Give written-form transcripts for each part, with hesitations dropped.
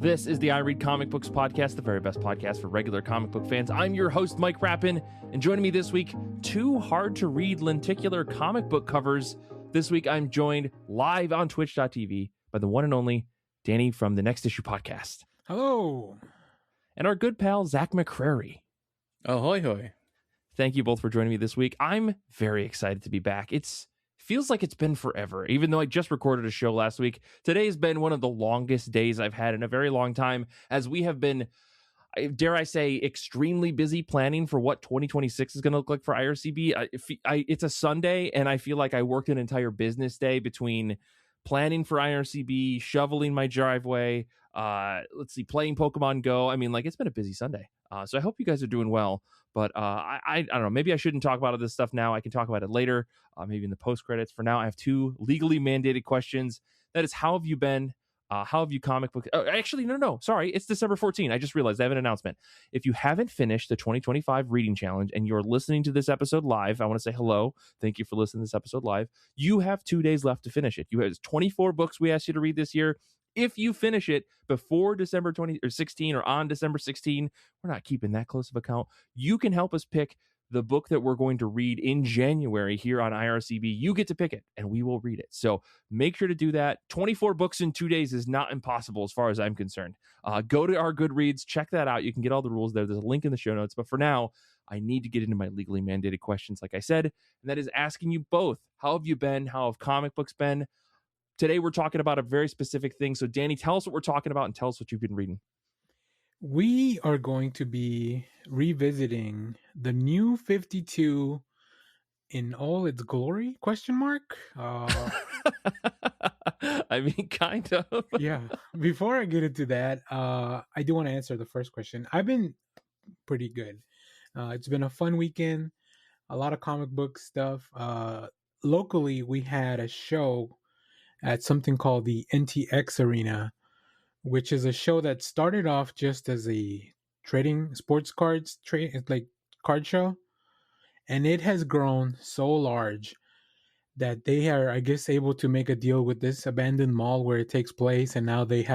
This is the I Read Comic Books podcast, the very best podcast for regular comic book fans. I'm your host, Mike Rapin, and joining me this week, two hard-to-read lenticular comic book covers. This week, I'm joined live on twitch.tv by the one and only Danny from the Next Issue podcast. Hello. And our good pal, Zach McCrary. Ahoy, hoy. Thank you both for joining me this week. I'm very excited to be back. It feels like it's been forever, even though I just recorded a show last week. Today has been one of the longest days I've had in a very long time, as we have been, dare I say, extremely busy planning for what 2026 is going to look like for IRCB. It's a Sunday, and I feel like I worked an entire business day between planning for IRCB, shoveling my driveway, playing Pokemon Go. I mean, it's been a busy Sunday. So I hope you guys are doing well. But I don't know, maybe I shouldn't talk about this stuff now. I can talk about it later, maybe in the post-credits. For now, I have two legally mandated questions. That is, how have you been? How have you comic book? Oh, actually, no. Sorry, it's December 14th. I just realized I have an announcement. If you haven't finished the 2025 reading challenge and you're listening to this episode live, I want to say hello. Thank you for listening to this episode live. You have 2 days left to finish it. You have 24 books we asked you to read this year. If you finish it before December 16 or on December 16, we're not keeping that close of a count. You can help us pick the book that we're going to read in January here on IRCB. You get to pick it, and we will read it. So make sure to do that. 24 books in 2 days is not impossible as far as I'm concerned. Go to our Goodreads, check that out. You can get all the rules there. There's a link in the show notes. But for now, I need to get into my legally mandated questions, like I said, and that is asking you both, how have you been? How have comic books been? Today, we're talking about a very specific thing. So, Danny, tell us what we're talking about and tell us what you've been reading. We are going to be revisiting the New 52 in all its glory, ? I mean, kind of. Yeah. Before I get into that, I do want to answer the first question. I've been pretty good. It's been a fun weekend, a lot of comic book stuff. Locally, we had a show at something called the NTX Arena, which is a show that started off just as a trading sports cards card show, and it has grown so large that they are, I guess, able to make a deal with this abandoned mall where it takes place, and now they've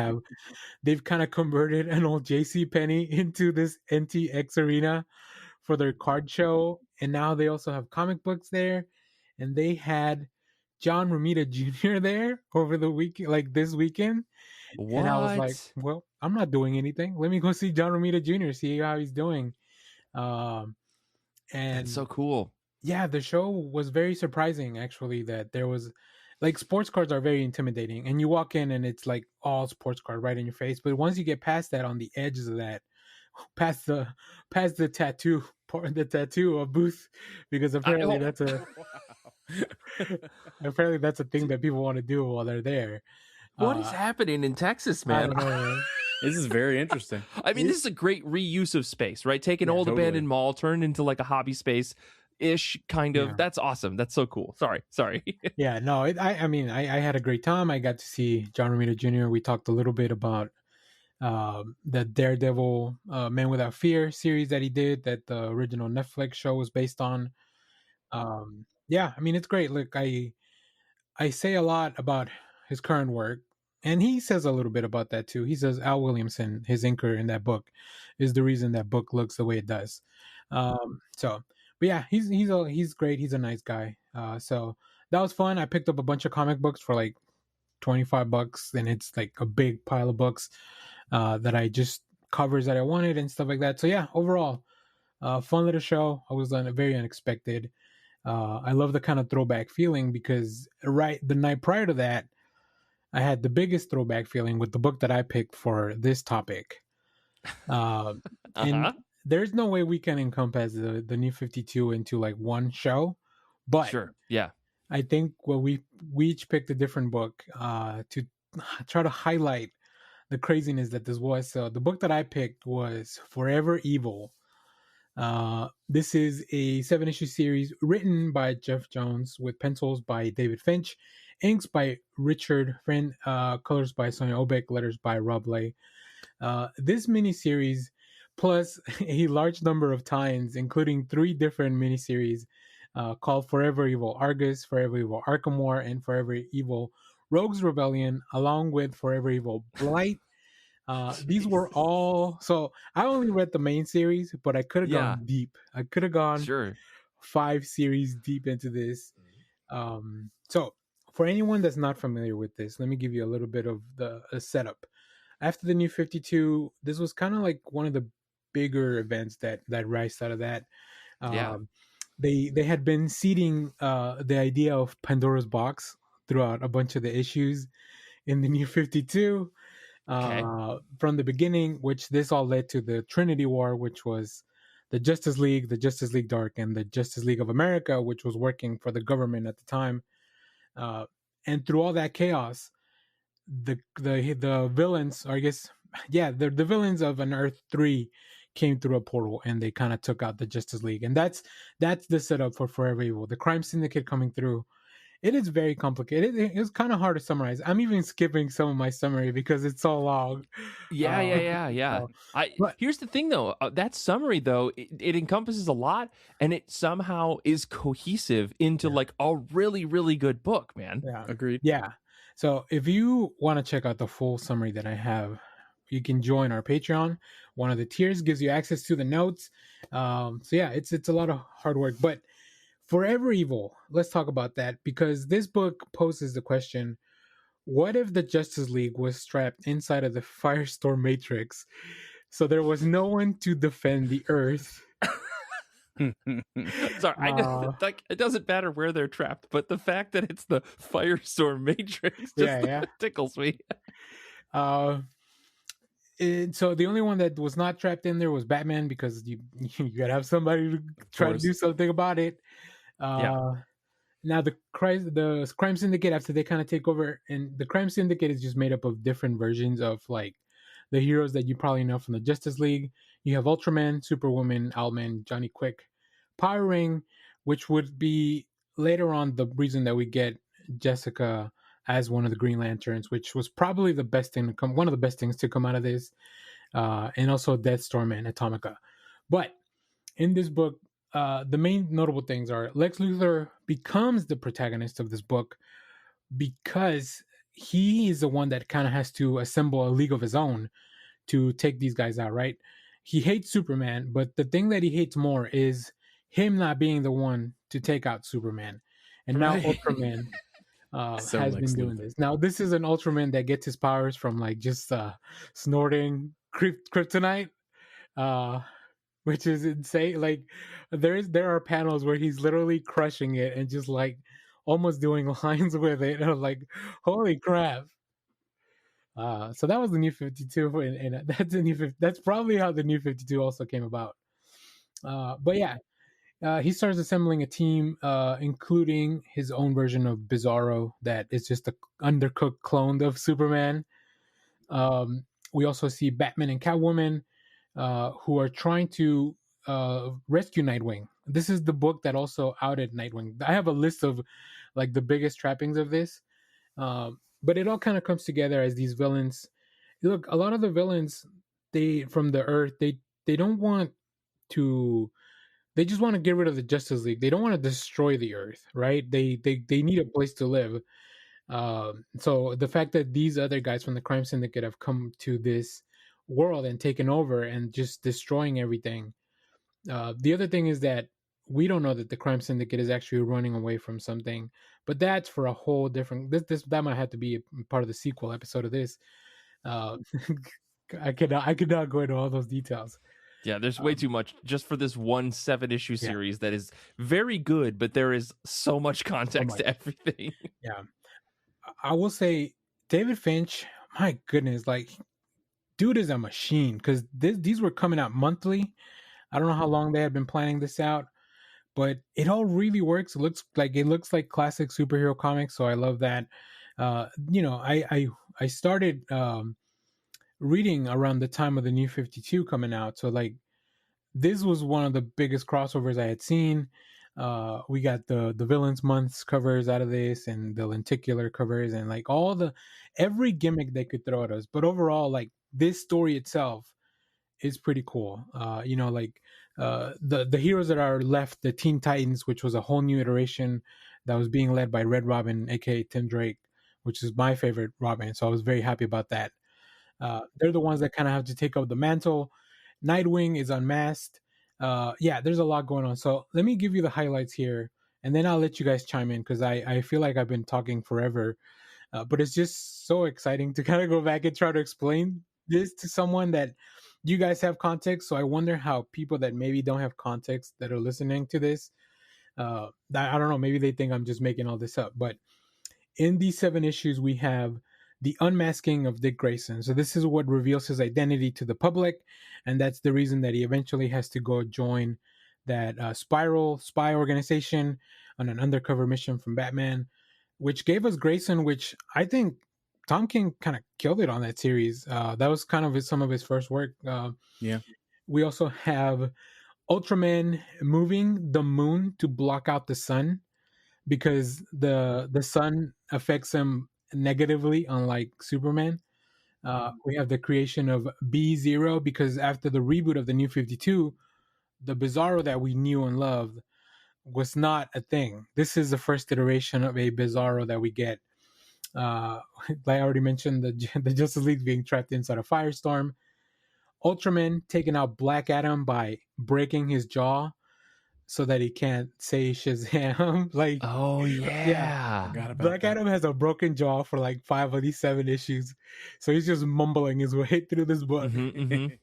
kind of converted an old JCPenney into this NTX Arena for their card show, and now they also have comic books there, and they had John Romita Jr. there over the week, this weekend. What? And I was like, well, I'm not doing anything. Let me go see John Romita Jr., see how he's doing. And that's so cool. Yeah, the show was very surprising, actually, that there was, sports cards are very intimidating. And you walk in and it's all sports card right in your face. But once you get past that, on the edges of that, past the tattoo part, the tattoo booth, because apparently that's a... Apparently, that's a thing that people want to do while they're there. What is happening in Texas, man? I don't know, man. This is very interesting. I mean, this is a great reuse of space, right? Take an old abandoned mall, turn it into a hobby space-ish, kind of. Yeah. That's awesome. That's so cool. Sorry. Yeah, no, I had a great time. I got to see John Romita Jr. We talked a little bit about the Daredevil Man Without Fear series that he did, that the original Netflix show was based on. Yeah, I mean, it's great. Look, I say a lot about his current work, and he says a little bit about that too. He says Al Williamson, his inker in that book, is the reason that book looks the way it does. But yeah, he's great. He's a nice guy. So that was fun. I picked up a bunch of comic books for $25, and it's a big pile of books that I just covers that I wanted and stuff like that. So yeah, overall, fun little show. I was very unexpected. I love the kind of throwback feeling because the night prior to that, I had the biggest throwback feeling with the book that I picked for this topic. And there's no way we can encompass the New 52 into one show, but sure, yeah. I think we each picked a different book to try to highlight the craziness that this was. So the book that I picked was Forever Evil. This is a 7-issue series written by Geoff Johns with pencils by David Finch, inks by Richard Friend, colors by Sonia Obeck, letters by Rob Lay. This miniseries, plus a large number of tie-ins, including 3 different miniseries called Forever Evil Argus, Forever Evil Arkham War, and Forever Evil Rogues Rebellion, along with Forever Evil Blight, These were all, so I only read the main series, but I could have Yeah. gone deep. I could have gone Sure. 5 series deep into this. So for anyone that's not familiar with this, let me give you a little bit of the setup. After the New 52, this was kind of like one of the bigger events that rised out of that. Yeah. They had been seeding the idea of Pandora's box throughout a bunch of the issues in the New 52 Okay. from the beginning, which this all led to the Trinity War, which was the Justice League Dark, and the Justice League of America, which was working for the government at the time. And through all that chaos, the villains, or I guess, yeah, the villains of an Earth 3 came through a portal, and they kind of took out the Justice League, and that's the setup for Forever Evil. The crime syndicate coming through. It is very complicated. It's kind of hard to summarize. I'm even skipping some of my summary because it's so long. Yeah. But Here's the thing, though. That summary, though, it encompasses a lot, and it somehow is cohesive into like a really, really good book, man. yeah, Agreed. yeah. So if you want to check out the full summary that I have, you can join our Patreon. One of the tiers gives you access to the notes. So yeah, it's a lot of hard work. But Forever Evil, let's talk about that, because this book poses the question: what if the Justice League was trapped inside of the Firestorm Matrix, so there was no one to defend the Earth? Sorry, like it doesn't matter where they're trapped, but the fact that it's the Firestorm Matrix just tickles me. And so the only one that was not trapped in there was Batman, because you gotta have somebody to try to do something about it. Now the crime syndicate, after they kind of take over, and the crime syndicate is just made up of different versions of like the heroes that you probably know from the Justice League. You have Ultraman, Superwoman, Owlman, Johnny Quick, Power Ring, which would be later on the reason that we get Jessica as one of the Green Lanterns, which was probably the best thing to come, one of the best things to come out of this, and also Deathstorm and Atomica. But in this book, the main notable things are Lex Luthor becomes the protagonist of this book because he is the one that kind of has to assemble a league of his own to take these guys out, right? He hates Superman, but the thing that he hates more is him not being the one to take out Superman. And now Ultraman has been doing this. Now, this is an Ultraman that gets his powers from like just snorting kryptonite, which is insane. Like there are panels where he's literally crushing it and just like almost doing lines with it. And I'm like, holy crap. So that was the New 52, and that's the New 50, that's probably how the New 52 also came about. But yeah, he starts assembling a team, including his own version of Bizarro that is just a undercooked clone of Superman. We also see Batman and Catwoman, who are trying to rescue Nightwing. This is the book that also outed Nightwing. I have a list of like the biggest trappings of this. But it all kind of comes together as these villains. Look, a lot of the villains, from the Earth, they don't want to. They just want to get rid of the Justice League. They don't want to destroy the Earth, right? They need a place to live. So the fact that these other guys from the crime syndicate have come to this world and taken over and just destroying everything. The other thing is that we don't know that the crime syndicate is actually running away from something, but that's for a whole different. That might have to be a part of the sequel episode of this. I could not go into all those details. Yeah, there's way too much just for this one 7-issue series that is very good, but there is so much context to everything. Yeah, I will say David Finch. My goodness, like, dude is a machine, because these were coming out monthly. I don't know how long they had been planning this out, but it all really works. It looks like classic superhero comics, so I love that. I started reading around the time of the New 52 coming out, so like this was one of the biggest crossovers I had seen. We got the Villains Months covers out of this, and the lenticular covers, and like every gimmick they could throw at us. But overall, like, this story itself is pretty cool. The heroes that are left, the Teen Titans, which was a whole new iteration that was being led by Red Robin, aka Tim Drake, which is my favorite Robin. So I was very happy about that. They're the ones that kind of have to take up the mantle. Nightwing is unmasked. Yeah, there's a lot going on. So let me give you the highlights here, and then I'll let you guys chime in because I feel like I've been talking forever. But it's just so exciting to kind of go back and try to explain this to someone that you guys have context. So I wonder how people that maybe don't have context that are listening to this, I don't know, maybe they think I'm just making all this up. But in these 7 issues, we have the unmasking of Dick Grayson. So this is what reveals his identity to the public, and that's the reason that he eventually has to go join that Spiral spy organization on an undercover mission from Batman, which gave us Grayson, which I think Tom King kind of killed it on that series. That was kind of some of his first work. Yeah. We also have Ultraman moving the moon to block out the sun because the sun affects him negatively, unlike Superman. We have the creation of B-Zero because after the reboot of the New 52, the Bizarro that we knew and loved was not a thing. This is the first iteration of a Bizarro that we get. Like I already mentioned, the Justice League being trapped inside a firestorm. Ultraman taking out Black Adam by breaking his jaw so that he can't say Shazam. Like, Oh yeah. Forgot about Black that. Adam has a broken jaw for like 5 of these 7 issues, so he's just mumbling his way through this book. Mhm,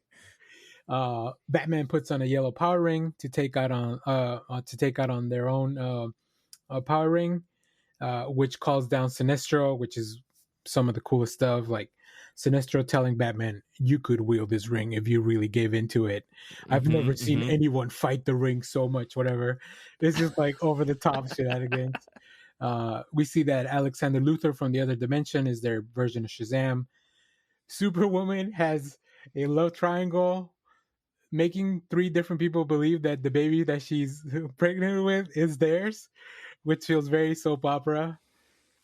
mhm. Batman puts on a yellow power ring to take out on their own power ring, which calls down Sinestro, which is some of the coolest stuff. Like Sinestro telling Batman, "You could wield this ring if you really gave into it." I've Mhm, never seen mhm. anyone fight the ring so much. Whatever, it's just like over the top shenanigans. We see that Alexander Luthor from the other dimension is their version of Shazam. Superwoman has a love triangle, making 3 different people believe that the baby that she's pregnant with is theirs, which feels very soap opera.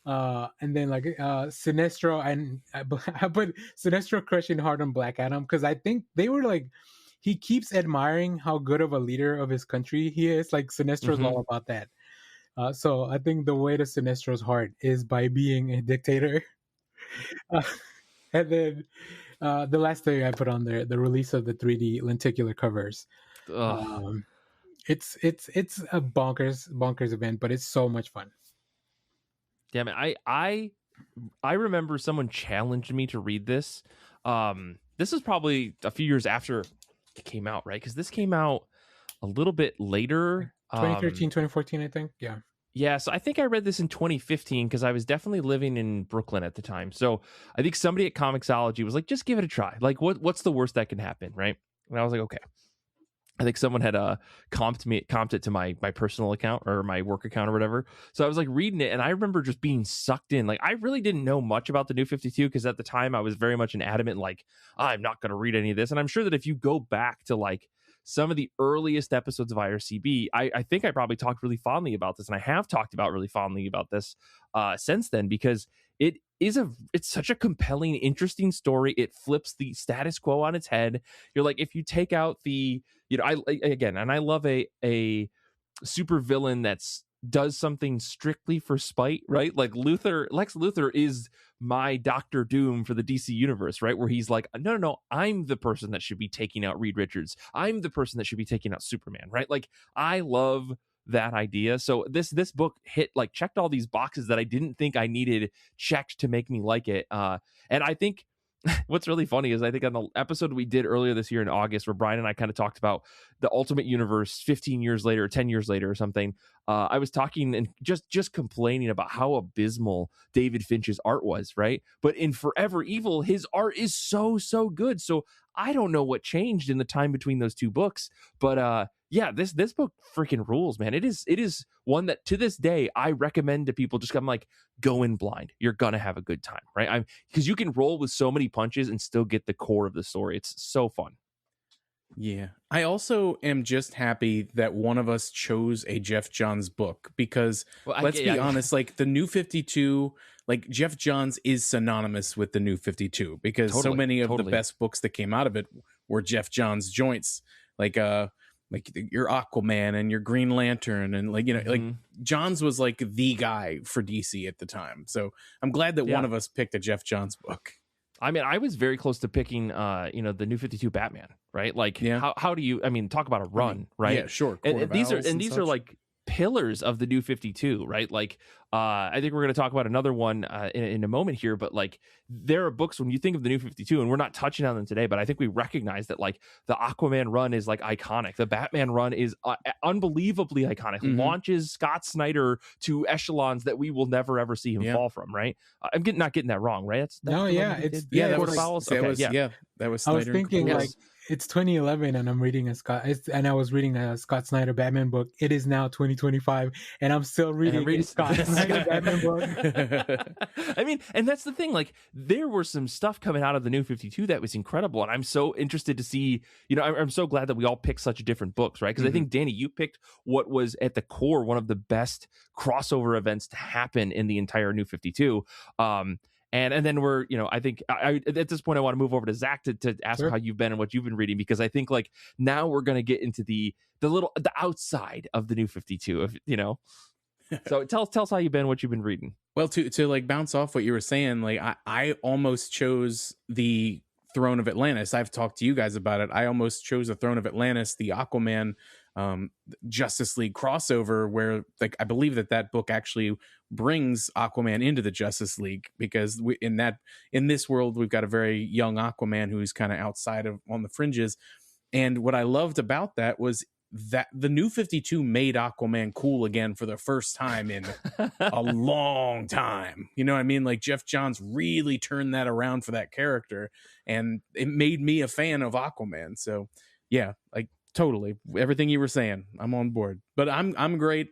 And then like Sinestro, and I put Sinestro crushing hard on Black Adam because I think they were like, he keeps admiring how good of a leader of his country he is. Like Sinestro's Mhm. all about that. So I think the way to Sinestro's heart is by being a dictator. And then the last thing I put on there, the release of the 3D lenticular covers. Ugh. Um, it's a bonkers event, but it's so much fun. Damn it. I remember someone challenged me to read this. This was probably a few years after it came out, right? Because this came out a little bit later. 2013, 2014, I think. Yeah. Yeah, so I think I read this in 2015 because I was definitely living in Brooklyn at the time. So I think somebody at Comixology was like, just give it a try. Like, what's the worst that can happen, right? And I was like, okay. I think someone had comped it to my personal account or my work account or whatever. So I was like reading it, and I remember just being sucked in. Like, I really didn't know much about the New 52 because at the time I was very much an adamant like, I'm not going to read any of this. And I'm sure that if you go back to like some of the earliest episodes of IRCB, I think I probably talked really fondly about this, and I have talked about really fondly about this since then because it's such a compelling, interesting story. It flips the status quo on its head. You're like, if you take out the, I love a super villain that's does something strictly for spite, right? Like Lex Luthor is my Doctor Doom for the DC universe, right? Where he's like, no, I'm the person that should be taking out Reed Richards. I'm the person that should be taking out Superman, right? Like, I love that idea. So this book checked all these boxes that I didn't think I needed checked to make me like it. And I think what's really funny is I think on the episode we did earlier this year in August, where Brian and I kind of talked about the Ultimate Universe 15 years later, 10 years later or something, I was talking and just complaining about how abysmal David Finch's art was, right? But in Forever Evil, his art is so good. So I don't know what changed in the time between those two books, but yeah, this book freaking rules, man. It is one that to this day I recommend to people. Just I'm like, go in blind. You're gonna have a good time, right? Because you can roll with so many punches and still get the core of the story. It's so fun. Yeah. I also am just happy that one of us chose a Geoff Johns book because let's be honest, like the New 52, like Geoff Johns is synonymous with the New 52 because so many of the best books that came out of it were Geoff Johns joints. Like your Aquaman and your Green Lantern and like Johns was like the guy for DC at the time. So I'm glad that one of us picked a Geoff Johns book. I mean, I was very close to picking, the New 52 Batman, right? Like, how do you? I mean, talk about a run, right? Yeah, sure. And these are like pillars of the New 52, right? Like, I think we're going to talk about another one in a moment here, but like, there are books when you think of the New 52, and we're not touching on them today, but I think we recognize that like the Aquaman run is like iconic. The Batman run is unbelievably iconic. Launches Scott Snyder to echelons that we will never ever see him fall from. Right? I'm not getting that wrong, right? That's that was Snyder. I was thinking like it's 2011 and I was reading a Scott Snyder Batman book. It is now 2025 and I'm still reading Scott Snyder Batman book. I mean, and that's the thing, like there was some stuff coming out of the New 52 that was incredible, and I'm so interested to see, I'm so glad that we all picked such different books, right? Because I think, Danny, you picked what was at the core one of the best crossover events to happen in the entire New 52. And then we're, I think I at this point I want to move over to Zach to ask how you've been and what you've been reading, because I think like now we're going to get into the outside of the New 52, So tell us how you've been, what you've been reading. Well, to like bounce off what you were saying, like I almost chose the Throne of Atlantis. I've talked to you guys about it. I almost chose the Throne of Atlantis, the Aquaman Justice League crossover, where like I believe that book actually brings Aquaman into the Justice League, because in this world we've got a very young Aquaman who's kind of outside of on the fringes. And what I loved about that was that the New 52 made Aquaman cool again for the first time in a long time. You know what I mean? Like Geoff Johns really turned that around for that character, and it made me a fan of Aquaman. So yeah, like totally everything you were saying, I'm on board. But I'm great.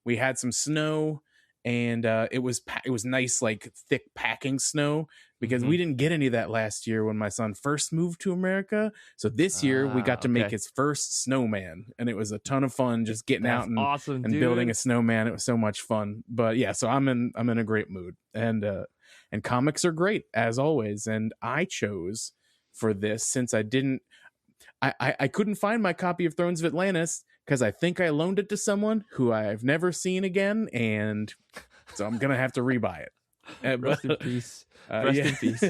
We had some snow, and it was nice, like thick packing snow, because we didn't get any of that last year when my son first moved to America. So this year we got to make his first snowman, and it was a ton of fun just getting out and building a snowman. It was so much fun. But yeah, so I'm in a great mood, and comics are great as always. And I chose for this, since I couldn't find my copy of Thrones of Atlantis, because I think I loaned it to someone who I've never seen again, and so I'm gonna have to rebuy it. Rest in peace. Rest in peace.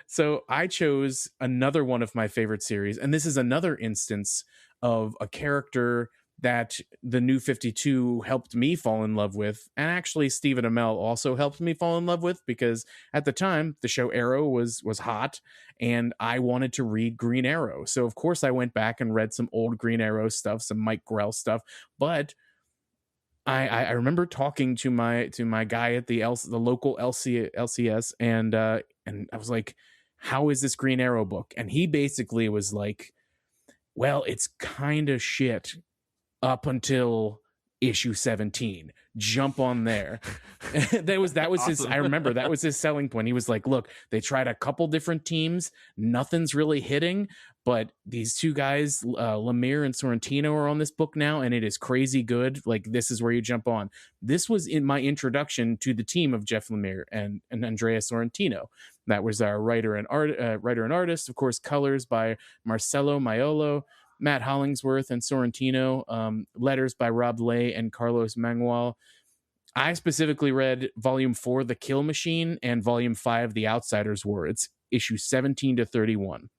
So I chose another one of my favorite series, and this is another instance of a character that the New 52 helped me fall in love with, and actually Stephen Amell also helped me fall in love with, because at the time the show Arrow was hot, and I wanted to read Green Arrow. So of course I went back and read some old Green Arrow stuff, some Mike Grell stuff, but I remember talking to my guy at the local LCS, and I was like, how is this Green Arrow book? And he basically was like, well, it's kind of shit up until issue 17. Jump on there. that was awesome. His, I remember that was his selling point. He was like, look, they tried a couple different teams, nothing's really hitting, but these two guys, Lemire and Sorrentino, are on this book now, and it is crazy good. Like, this is where you jump on. This was in my introduction to the team of Jeff Lemire and Andrea Sorrentino. That was our writer and artist. Of course, colors by Marcelo Maiolo, Matt Hollingsworth, and Sorrentino. Letters by Rob Lay and Carlos Mangual. I specifically read Volume 4, The Kill Machine, and Volume 5, The Outsiders War. It's issue 17 to 31.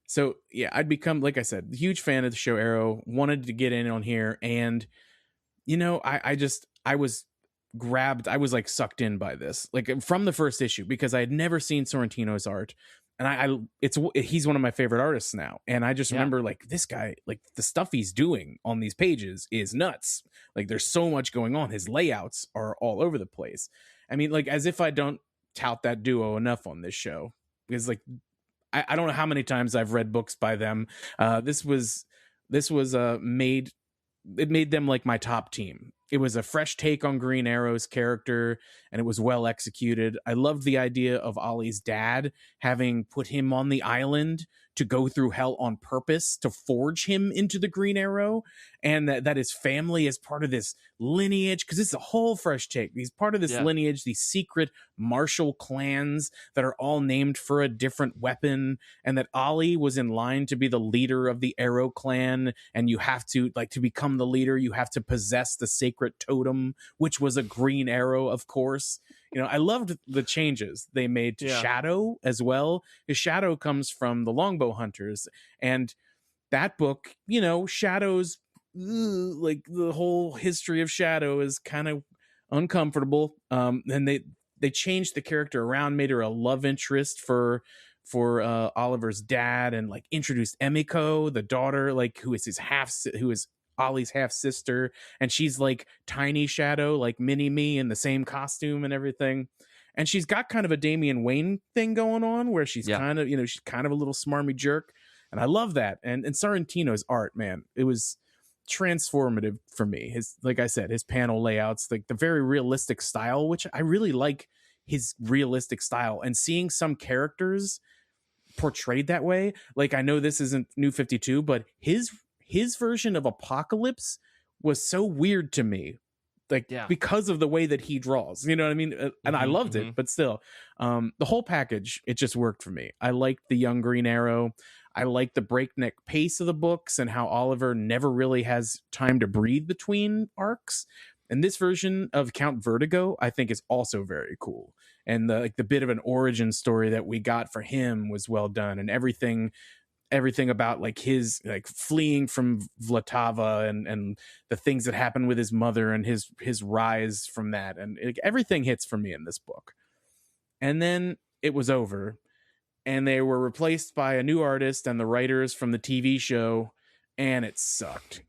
So, yeah, I'd become, like I said, a huge fan of the show Arrow, wanted to get in on here, and, I was grabbed, I was, like, sucked in by this, like, from the first issue, because I had never seen Sorrentino's art, and he's one of my favorite artists now, and I just remember, like, this guy, like, the stuff he's doing on these pages is nuts. Like, there's so much going on. His layouts are all over the place. I mean, like, as if I don't tout that duo enough on this show, because, like, I don't know how many times I've read books by them. This was made them like my top team. It was a fresh take on Green Arrow's character, and it was well executed. I loved the idea of Ollie's dad having put him on the island to go through hell on purpose to forge him into the Green Arrow, and that his family is part of this lineage, because it's a whole fresh take. He's part of this lineage, these secret martial clans that are all named for a different weapon, and that Ollie was in line to be the leader of the Arrow clan, and you have to, like, to become the leader, you have to possess the sacred totem, which was a green arrow, of course. I loved the changes they made to Shadow as well. His Shadow comes from the Longbow Hunters, and that book, Shadow's like the whole history of Shadow is kind of uncomfortable. And they changed the character around, made her a love interest for Oliver's dad, and like introduced Emiko, the daughter, like who is Ollie's half sister, and she's like tiny Shadow, like mini me in the same costume and everything. And she's got kind of a Damian Wayne thing going on where she's kind of, she's kind of a little smarmy jerk. And I love that. And Sorrentino's art, man, it was transformative for me. Like I said, his panel layouts, like the very realistic style, which I really like his realistic style, and seeing some characters portrayed that way. Like, I know this isn't New 52, but his version of Apocalypse was so weird to me, like because of the way that he draws, you know what I mean? And I loved it, but still, the whole package, it just worked for me. I liked the young Green Arrow. I like the breakneck pace of the books and how Oliver never really has time to breathe between arcs. And this version of Count Vertigo, I think, is also very cool. And the bit of an origin story that we got for him was well done, and everything about like his like fleeing from Vltava and the things that happened with his mother and his rise from that, and everything hits for me in this book. And then it was over, and they were replaced by a new artist and the writers from the TV show, and it sucked.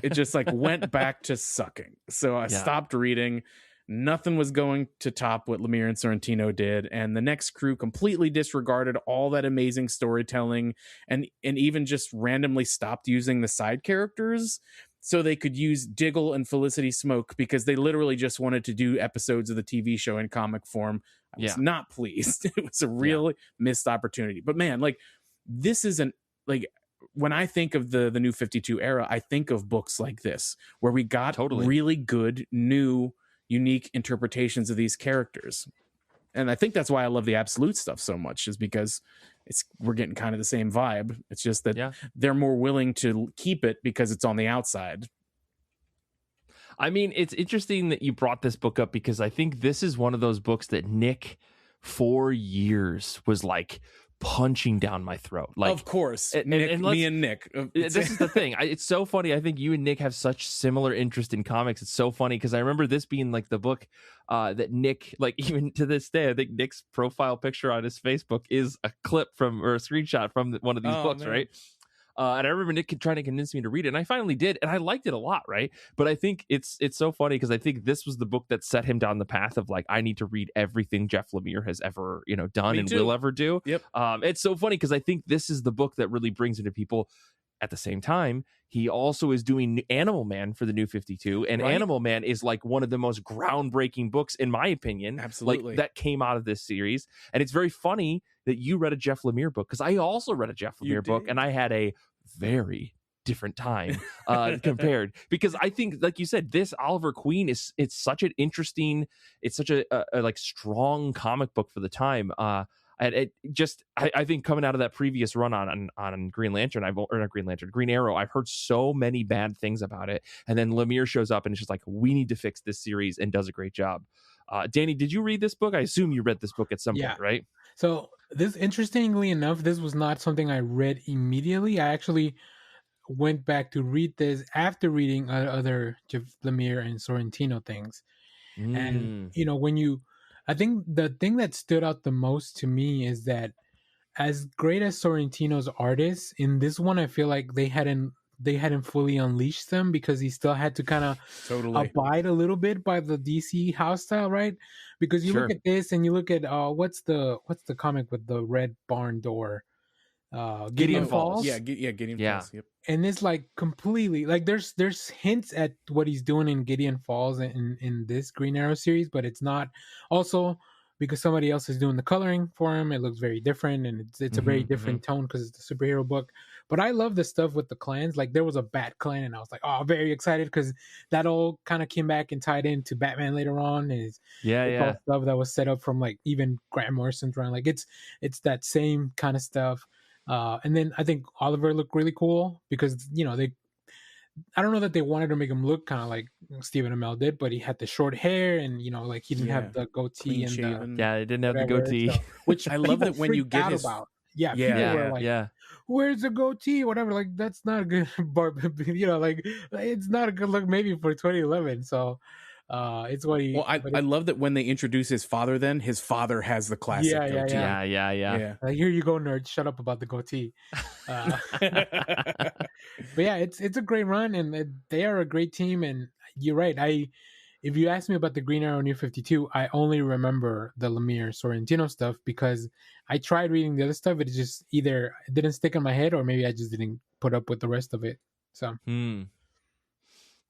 It just like went back to sucking. So I stopped reading. Nothing was going to top what Lemire and Sorrentino did, and the next crew completely disregarded all that amazing storytelling, and even just randomly stopped using the side characters so they could use Diggle and Felicity Smoke, because they literally just wanted to do episodes of the TV show in comic form. I was not pleased. It was a real missed opportunity. But man, like, this isn't like, when I think of the New 52 era, I think of books like this where we got really good, new, unique interpretations of these characters. And I think that's why I love the Absolute stuff so much, is because we're getting kind of the same vibe. It's just that they're more willing to keep it because it's on the outside. I mean, it's interesting that you brought this book up, because I think this is one of those books that Nick for years was like punching down my throat. Like, of course, me and Nick. This is the thing. It's so funny. I think you and Nick have such similar interest in comics. It's so funny because I remember this being like the book that Nick, like, even to this day, I think Nick's profile picture on his Facebook is a clip from, or a screenshot from one of these books, man. Right? And I remember Nick trying to convince me to read it, and I finally did, and I liked it a lot, right? But I think it's so funny because I think this was the book that set him down the path of like, I need to read everything Geoff Lemire has ever, done and will ever do. Yep. It's so funny because I think this is the book that really brings it to people. At the same time, he also is doing Animal Man for the New 52, and Animal Man is like one of the most groundbreaking books, in my opinion, absolutely, like, that came out of this series. And it's very funny that you read a Geoff Lemire book, because I also read a Geoff Lemire book, and I had a very different time compared, because I think, like you said, this Oliver Queen it's such an interesting, it's such a like strong comic book for the time. I think coming out of that previous run on Green Lantern, Green Arrow, I've heard so many bad things about it, and then Lemire shows up and it's just like, we need to fix this series, and does a great job. Danny, did you read this book? I assume you read this book at some point, right? So this, interestingly enough, this was not something I read immediately. I actually went back to read this after reading other Geoff Lemire and Sorrentino things. And I think the thing that stood out the most to me is that, as great as Sorrentino's artists, in this one I feel like they hadn't fully unleashed them, because he still had to kind of abide a little bit by the DC house style, right? Because you look at this and you look at what's the comic with the red barn door, Gideon Falls. Gideon Falls. Yep. And it's like completely like there's hints at what he's doing in Gideon Falls in this Green Arrow series, but it's not. Also, because somebody else is doing the coloring for him, it looks very different, and it's a very different tone because it's a superhero book. But I love the stuff with the clans. Like, there was a Bat clan, and I was like, oh, very excited, because that all kind of came back and tied into Batman later on. And it's all stuff that was set up from like even Grant Morrison's run. Like, it's that same kind of stuff. And then I think Oliver looked really cool, because I don't know that they wanted to make him look kind of like Stephen Amell did, but he had the short hair and like he didn't have the goatee and he didn't have the goatee, so, which I love that when you get his about. People were like, where's the goatee? Whatever, like that's not a good, like it's not a good look maybe for 2011. So it's what he. Well, I love that when they introduce his father. Then his father has the classic goatee. Yeah. Like, here you go, nerd. Shut up about the goatee. But yeah, it's a great run, and they are a great team. And you're right. If you ask me about the Green Arrow New 52, I only remember the Lemire Sorrentino stuff because I tried reading the other stuff. It just either it didn't stick in my head, or maybe I just didn't put up with the rest of it. So.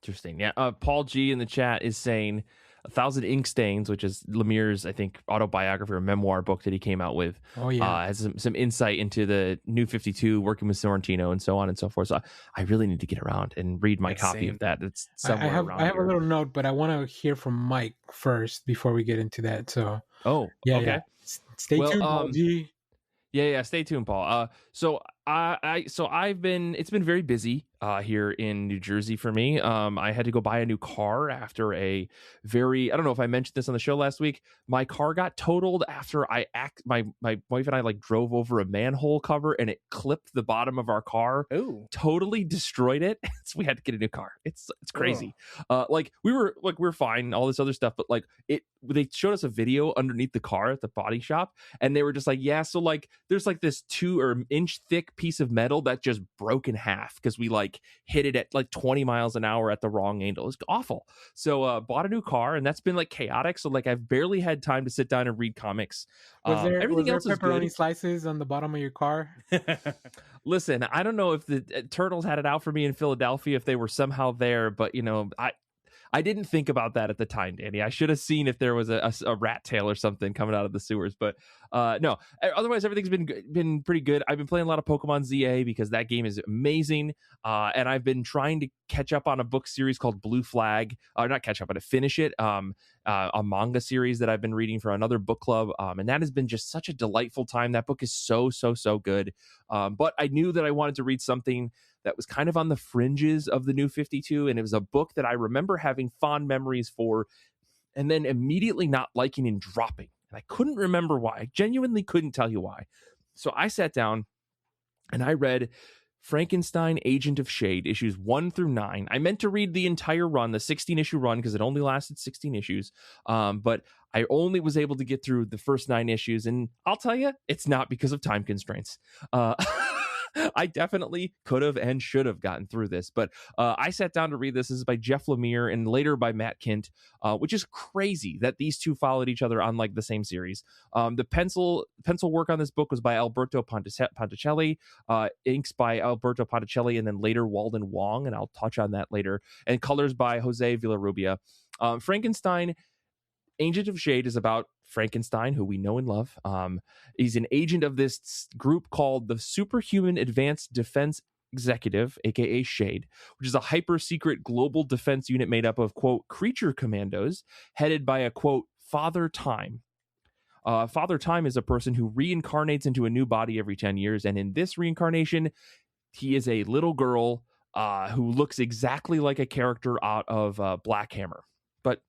Interesting. Yeah. Paul G in the chat is saying 1,000 Ink Stains, which is Lemire's, I think, autobiography or memoir book that he came out with. Oh, yeah. Has some insight into the New 52, working with Sorrentino and so on and so forth. So I really need to get around and read my copy of that. It's somewhere around I have here. a little note, but I want to hear from Mike first before we get into that. So. Okay. Yeah. Stay tuned, Paul G. Yeah. Stay tuned, Paul. So it's been very busy here in New Jersey for me. I had to go buy a new car after I don't know if I mentioned this on the show last week. My car got totaled after my wife and I like drove over a manhole cover and it clipped the bottom of our car. Ooh. Totally destroyed it. So we had to get a new car. It's crazy. We were fine, all this other stuff, but they showed us a video underneath the car at the body shop, and they were just like, yeah, so like there's like this 2-inch thick piece of metal that just broke in half because we like hit it at like 20 miles an hour at the wrong angle. It's awful. So bought a new car, and that's been like chaotic. So like I've barely had time to sit down and read comics. Everything else is good. Pepperoni slices on the bottom of your car? Listen, I don't know if the Turtles had it out for me in Philadelphia, if they were somehow there, but I didn't think about that at the time, Danny. I should have seen if there was a rat tail or something coming out of the sewers, but no. Otherwise, everything's been pretty good. I've been playing a lot of Pokemon ZA because that game is amazing, and I've been trying to catch up on a book series called Blue Flag. Not catch up, but to finish it. A manga series that I've been reading for another book club, and that has been just such a delightful time. That book is so good. But I knew that I wanted to read something that was kind of on the fringes of the New 52, and it was a book that I remember having fond memories for, and then immediately not liking and dropping. And I couldn't remember why. I genuinely couldn't tell you why. So I sat down and I read Frankenstein, Agent of Shade, issues 1 through 9. I meant to read the entire run, the 16-issue run, because it only lasted 16 issues. But I only was able to get through the first 9 issues, and I'll tell you, it's not because of time constraints. I definitely could have and should have gotten through this, but I sat down to read this. This is by Geoff Lemire and later by Matt Kindt, which is crazy that these two followed each other on like the same series. The pencil work on this book was by Alberto Ponticelli, inks by Alberto Ponticelli, and then later Walden Wong, and I'll touch on that later, and colors by Jose Villarrubia. Frankenstein, Agent of Shade is about Frankenstein, who we know and love. He's an agent of this group called the Superhuman Advanced Defense Executive, aka SHADE, which is a hyper secret global defense unit made up of, quote, creature commandos headed by a, quote, Father Time. Father Time is a person who reincarnates into a new body every 10 years, and in this reincarnation, he is a little girl who looks exactly like a character out of Black Hammer. But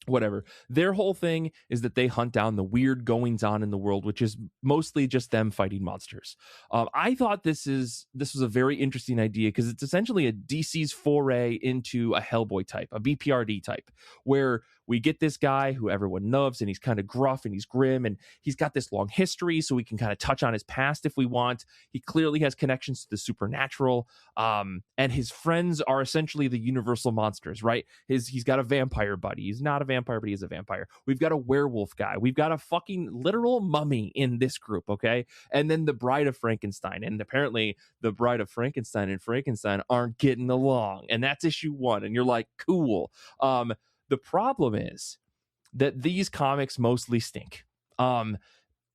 whatever. Their whole thing is that they hunt down the weird goings on in the world, which is mostly just them fighting monsters. I thought this was a very interesting idea because it's essentially a DC's foray into a Hellboy type, a BPRD type, where we get this guy who everyone loves, and he's kind of gruff and he's grim, and he's got this long history, so we can kind of touch on his past if we want. He clearly has connections to the supernatural, and his friends are essentially the universal monsters, right? He's got a vampire buddy. He's not a vampire, but he's a vampire. We've got a werewolf guy. We've got a fucking literal mummy in this group, okay? And then the Bride of Frankenstein, and apparently the Bride of Frankenstein and Frankenstein aren't getting along, and that's issue 1, and you're like, cool. The problem is that these comics mostly stink. And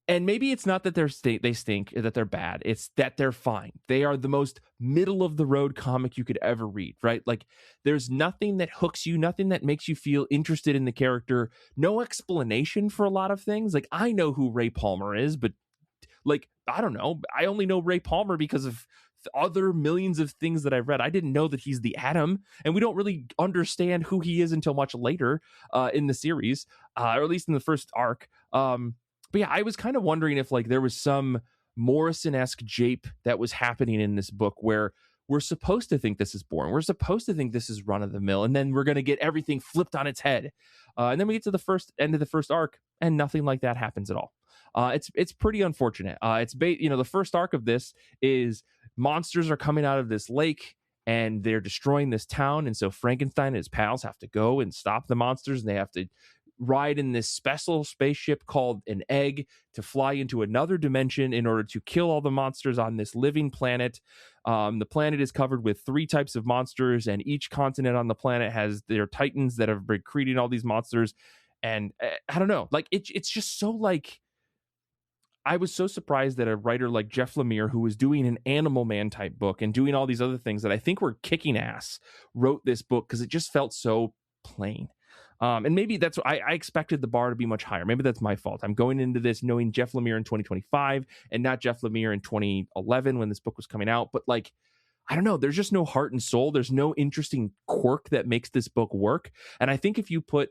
maybe it's not that they stink, that they're bad. It's that they're fine. They are the most middle of the road comic you could ever read, right? Like there's nothing that hooks you, nothing that makes you feel interested in the character, no explanation for a lot of things. Like I know who Ray Palmer is, but Like, I don't know. I only know Ray Palmer because of other millions of things that I've read. I didn't know that he's the Atom, and we don't really understand who he is until much later in the series, or at least in the first arc. But yeah, I was kind of wondering if like there was some Morrison-esque jape that was happening in this book where we're supposed to think this is boring. We're supposed to think this is run of the mill, and then we're going to get everything flipped on its head. And then we get to the end of the first arc, and nothing like that happens at all. It's pretty unfortunate. The first arc of this is monsters are coming out of this lake and they're destroying this town, and so Frankenstein and his pals have to go and stop the monsters, and they have to ride in this special spaceship called an egg to fly into another dimension in order to kill all the monsters on this living planet. The planet is covered with 3 types of monsters, and each continent on the planet has their titans that have been creating all these monsters. And I don't know, like it's just so like, I was so surprised that a writer like Geoff Lemire, who was doing an Animal Man type book and doing all these other things that I think were kicking ass, wrote this book because it just felt so plain. And maybe that's what I expected the bar to be much higher. Maybe that's my fault. I'm going into this knowing Geoff Lemire in 2025 and not Geoff Lemire in 2011 when this book was coming out. But like, I don't know, there's just no heart and soul. There's no interesting quirk that makes this book work. And I think if you put,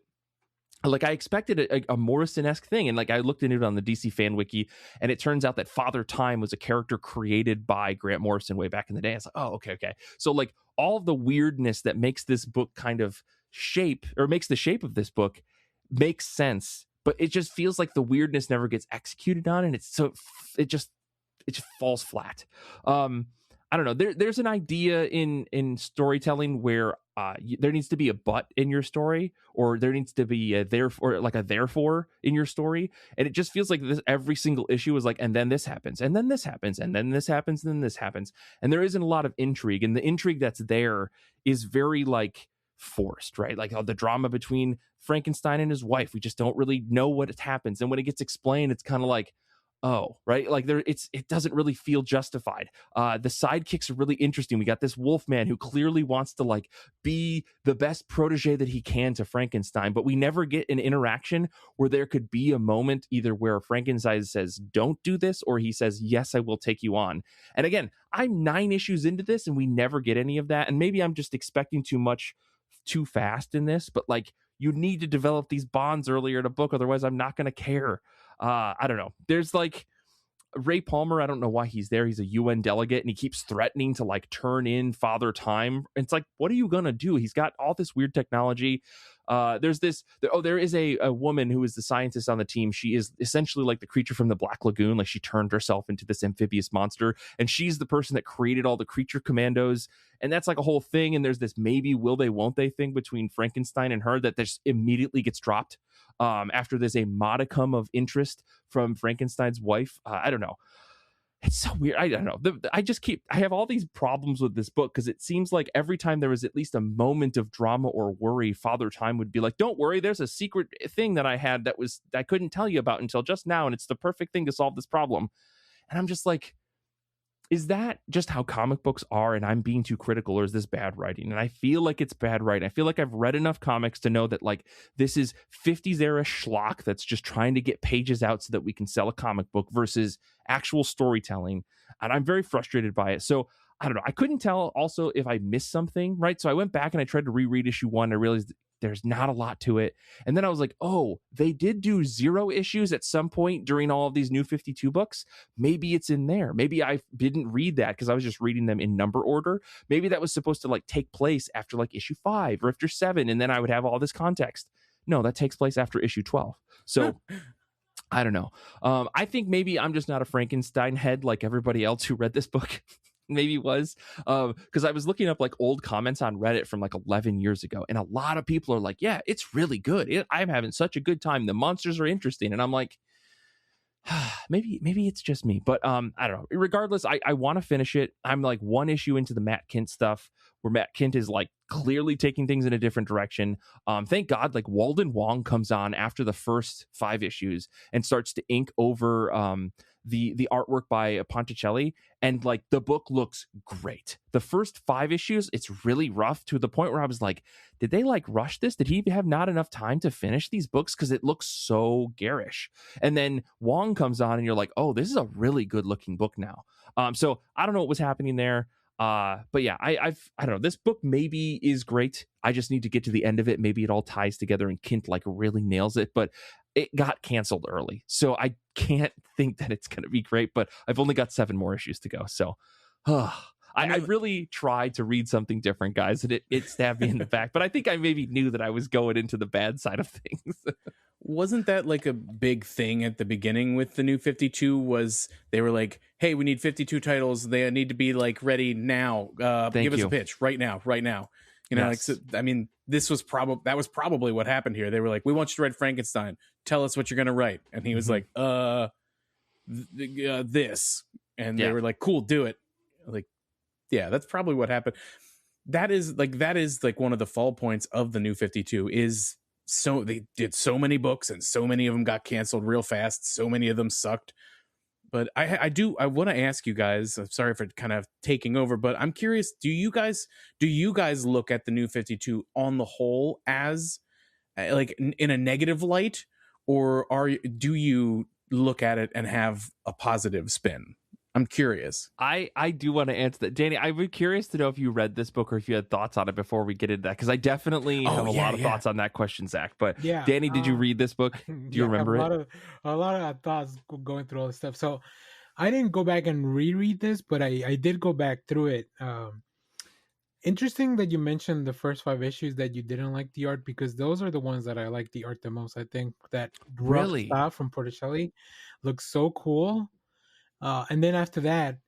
like, I expected a Morrison-esque thing, and like I looked into it on the DC fan wiki, and it turns out that Father Time was a character created by Grant Morrison way back in the day. I was like, oh, okay. So like all of the weirdness that makes this book kind of makes the shape of this book makes sense, but it just feels like the weirdness never gets executed on, and it just falls flat. I don't know. There's an idea in storytelling where there needs to be a but in your story, or there needs to be a therefore in your story, and it just feels like this every single issue is like, and then this happens, and then this happens, and then this happens, and then this happens, and there isn't a lot of intrigue, and the intrigue that's there is very like forced, right? Like the drama between Frankenstein and his wife, we just don't really know what happens, and when it gets explained, it's kind of like, oh, right, like it doesn't really feel justified. The sidekicks are really interesting. We got this Wolfman who clearly wants to like be the best protege that he can to Frankenstein, but we never get an interaction where there could be a moment either where Frankenstein says don't do this, or he says yes, I will take you on. And again, I'm 9 issues into this and we never get any of that, and maybe I'm just expecting too much too fast in this, but like, you need to develop these bonds earlier in a book, otherwise I'm not going to care. I don't know. There's like Ray Palmer. I don't know why he's there. He's a UN delegate, and he keeps threatening to like turn in Father Time. It's like, what are you going to do? He's got all this weird technology. There is a woman who is the scientist on the team. She is essentially like the creature from the Black Lagoon. Like, she turned herself into this amphibious monster, and she's the person that created all the creature commandos. And that's like a whole thing. And there's this maybe will they, won't they thing between Frankenstein and her that just immediately gets dropped after there's a modicum of interest from Frankenstein's wife. I don't know. It's so weird. I don't know. I have all these problems with this book because it seems like every time there was at least a moment of drama or worry, Father Time would be like, don't worry, there's a secret thing that I had that I couldn't tell you about until just now, and it's the perfect thing to solve this problem. And I'm just like, is that just how comic books are, and I'm being too critical, or is this bad writing? And I feel like it's bad writing. I feel like I've read enough comics to know that like this is 50s era schlock that's just trying to get pages out so that we can sell a comic book versus actual storytelling. And I'm very frustrated by it. So I don't know. I couldn't tell also if I missed something, right? So I went back and I tried to reread issue 1. I realized there's not a lot to it. And then I was like, oh, they did do 0 issues at some point during all of these new 52 books. Maybe it's in there. Maybe I didn't read that because I was just reading them in number order. Maybe that was supposed to like take place after like issue 5 or after 7, and then I would have all this context. No, that takes place after issue 12. So I don't know. I think maybe I'm just not a Frankenstein head like everybody else who read this book maybe was, because I was looking up like old comments on Reddit from like 11 years ago, and a lot of people are like, yeah, it's really good. I'm having such a good time. The monsters are interesting. And I'm like, maybe it's just me, but I don't know. Regardless, I want to finish it. I'm like 1 issue into the Matt Kindt stuff where Matt Kindt is like clearly taking things in a different direction. Thank God, like Walden Wong comes on after the first 5 issues and starts to ink over the artwork by Ponticelli, and like the book looks great. The first 5 issues, it's really rough to the point where I was like, did they like rush this? Did he have not enough time to finish these books? Because it looks so garish. And then Wong comes on and you're like, oh, this is a really good looking book now. So I don't know what was happening there. But yeah, I don't know. This book maybe is great. I just need to get to the end of it. Maybe it all ties together and Kint like really nails it, but it got canceled early. So I can't think that it's going to be great, but I've only got 7 more issues to go. So I really tried to read something different, guys, and it stabbed me in the back, but I think I maybe knew that I was going into the bad side of things. Wasn't that like a big thing at the beginning with the New 52? Was they were like, hey, we need 52 titles. They need to be like ready now. Give us a pitch right now. You know, yes. Like, so, I mean, that was probably what happened here. They were like, we want you to write Frankenstein. Tell us what you're going to write. And he was like, this. And they were like, cool, do it. Like, yeah, that's probably what happened. That is like one of the fall points of the New 52 is so they did so many books and so many of them got canceled real fast. So many of them sucked. But I want to ask you guys, I'm sorry for kind of taking over, but I'm curious, do you guys look at the New 52 on the whole as like in a negative light, or do you look at it and have a positive spin? I'm curious. I do want to answer that. Danny, I'd be curious to know if you read this book or if you had thoughts on it before we get into that, because I definitely have a lot of thoughts on that question, Zach. But yeah, Danny, did you read this book? Do you remember it? A lot of thoughts going through all this stuff. So I didn't go back and reread this, but I did go back through it. Interesting that you mentioned the first 5 issues that you didn't like the art, because those are the ones that I like the art the most. I think that rough style from Porticelli looks so cool. And then after that,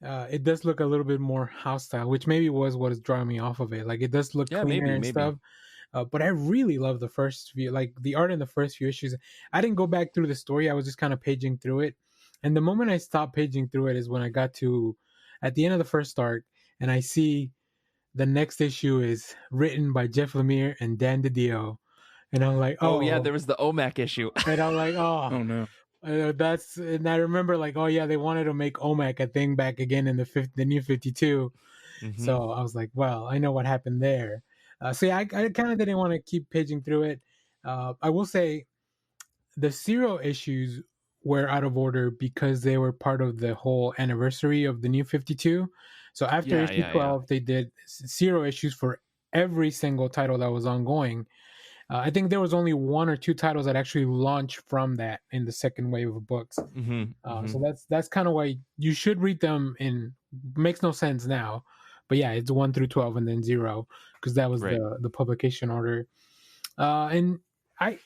it does look a little bit more house style, which maybe was what is drawing me off of it. Like it does look cleaner and stuff. But I really love the first few, like the art in the first few issues. I didn't go back through the story. I was just kind of paging through it. And the moment I stopped paging through it is when I got to at the end of the first arc, and I see the next issue is written by Geoff Lemire and Dan DiDio. And I'm like, oh yeah, there was the OMAC issue. And I'm like, oh no. And I remember like, oh yeah, they wanted to make OMAC a thing back again in the New 52. Mm-hmm. So I was like, well, I know what happened there. So yeah, I kind of didn't want to keep paging through it. I will say the serial issues were out of order because they were part of the whole anniversary of the New 52. So after issue 12, they did serial issues for every single title that was ongoing. I think there was only 1 or 2 titles that actually launched from that in the second wave of books. So that's kind of why you should read them. Makes no sense now, but yeah, it's 1 through 12 and then 0 because that was the publication order. And I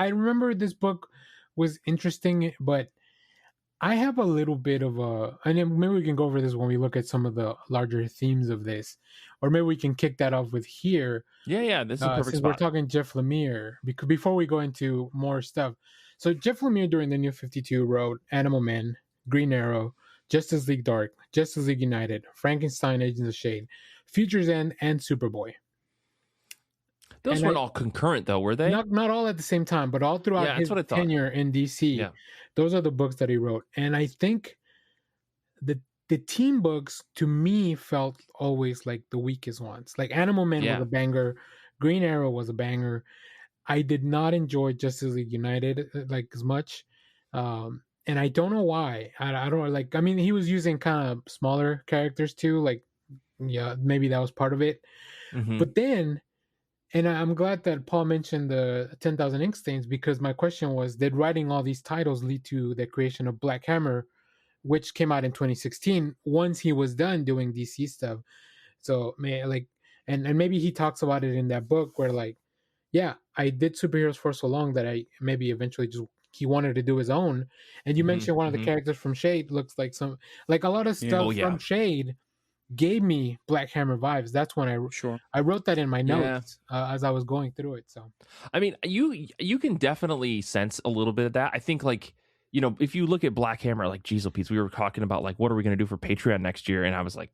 remember this book was interesting, but I have a little bit of and maybe we can go over this when we look at some of the larger themes of this, or maybe we can kick that off with here. Yeah, this is a perfect since spot. We're talking Geoff Lemire, because before we go into more stuff. So Geoff Lemire during the New 52 wrote Animal Man, Green Arrow, Justice League Dark, Justice League United, Frankenstein, Agents of Shade, Future's End, and Superboy. Those weren't all concurrent, though, were they? Not all at the same time, but all throughout his tenure in DC. Yeah. Those are the books that he wrote. And I think the team books, to me, felt always like the weakest ones. Like Animal Man was a banger. Green Arrow was a banger. I did not enjoy Justice League United like as much. And I don't know why. I don't like, I mean, he was using kind of smaller characters too. Like, yeah, maybe that was part of it. Mm-hmm. But then... And I'm glad that Paul mentioned the 10,000 Ink Stains, because my question was, did writing all these titles lead to the creation of Black Hammer, which came out in 2016 once he was done doing DC stuff? So, and maybe he talks about it in that book where like, yeah, I did superheroes for so long that I maybe eventually he wanted to do his own. And you mentioned one of the characters from Shade looks like a lot of stuff from Shade gave me Black Hammer vibes. That's when I wrote that in my notes as I was going through it. So I mean, you can definitely sense a little bit of that. I think, like, you know, if you look at Black Hammer, like Jaissle piece, we were talking about like, what are we going to do for Patreon next year? And I was like,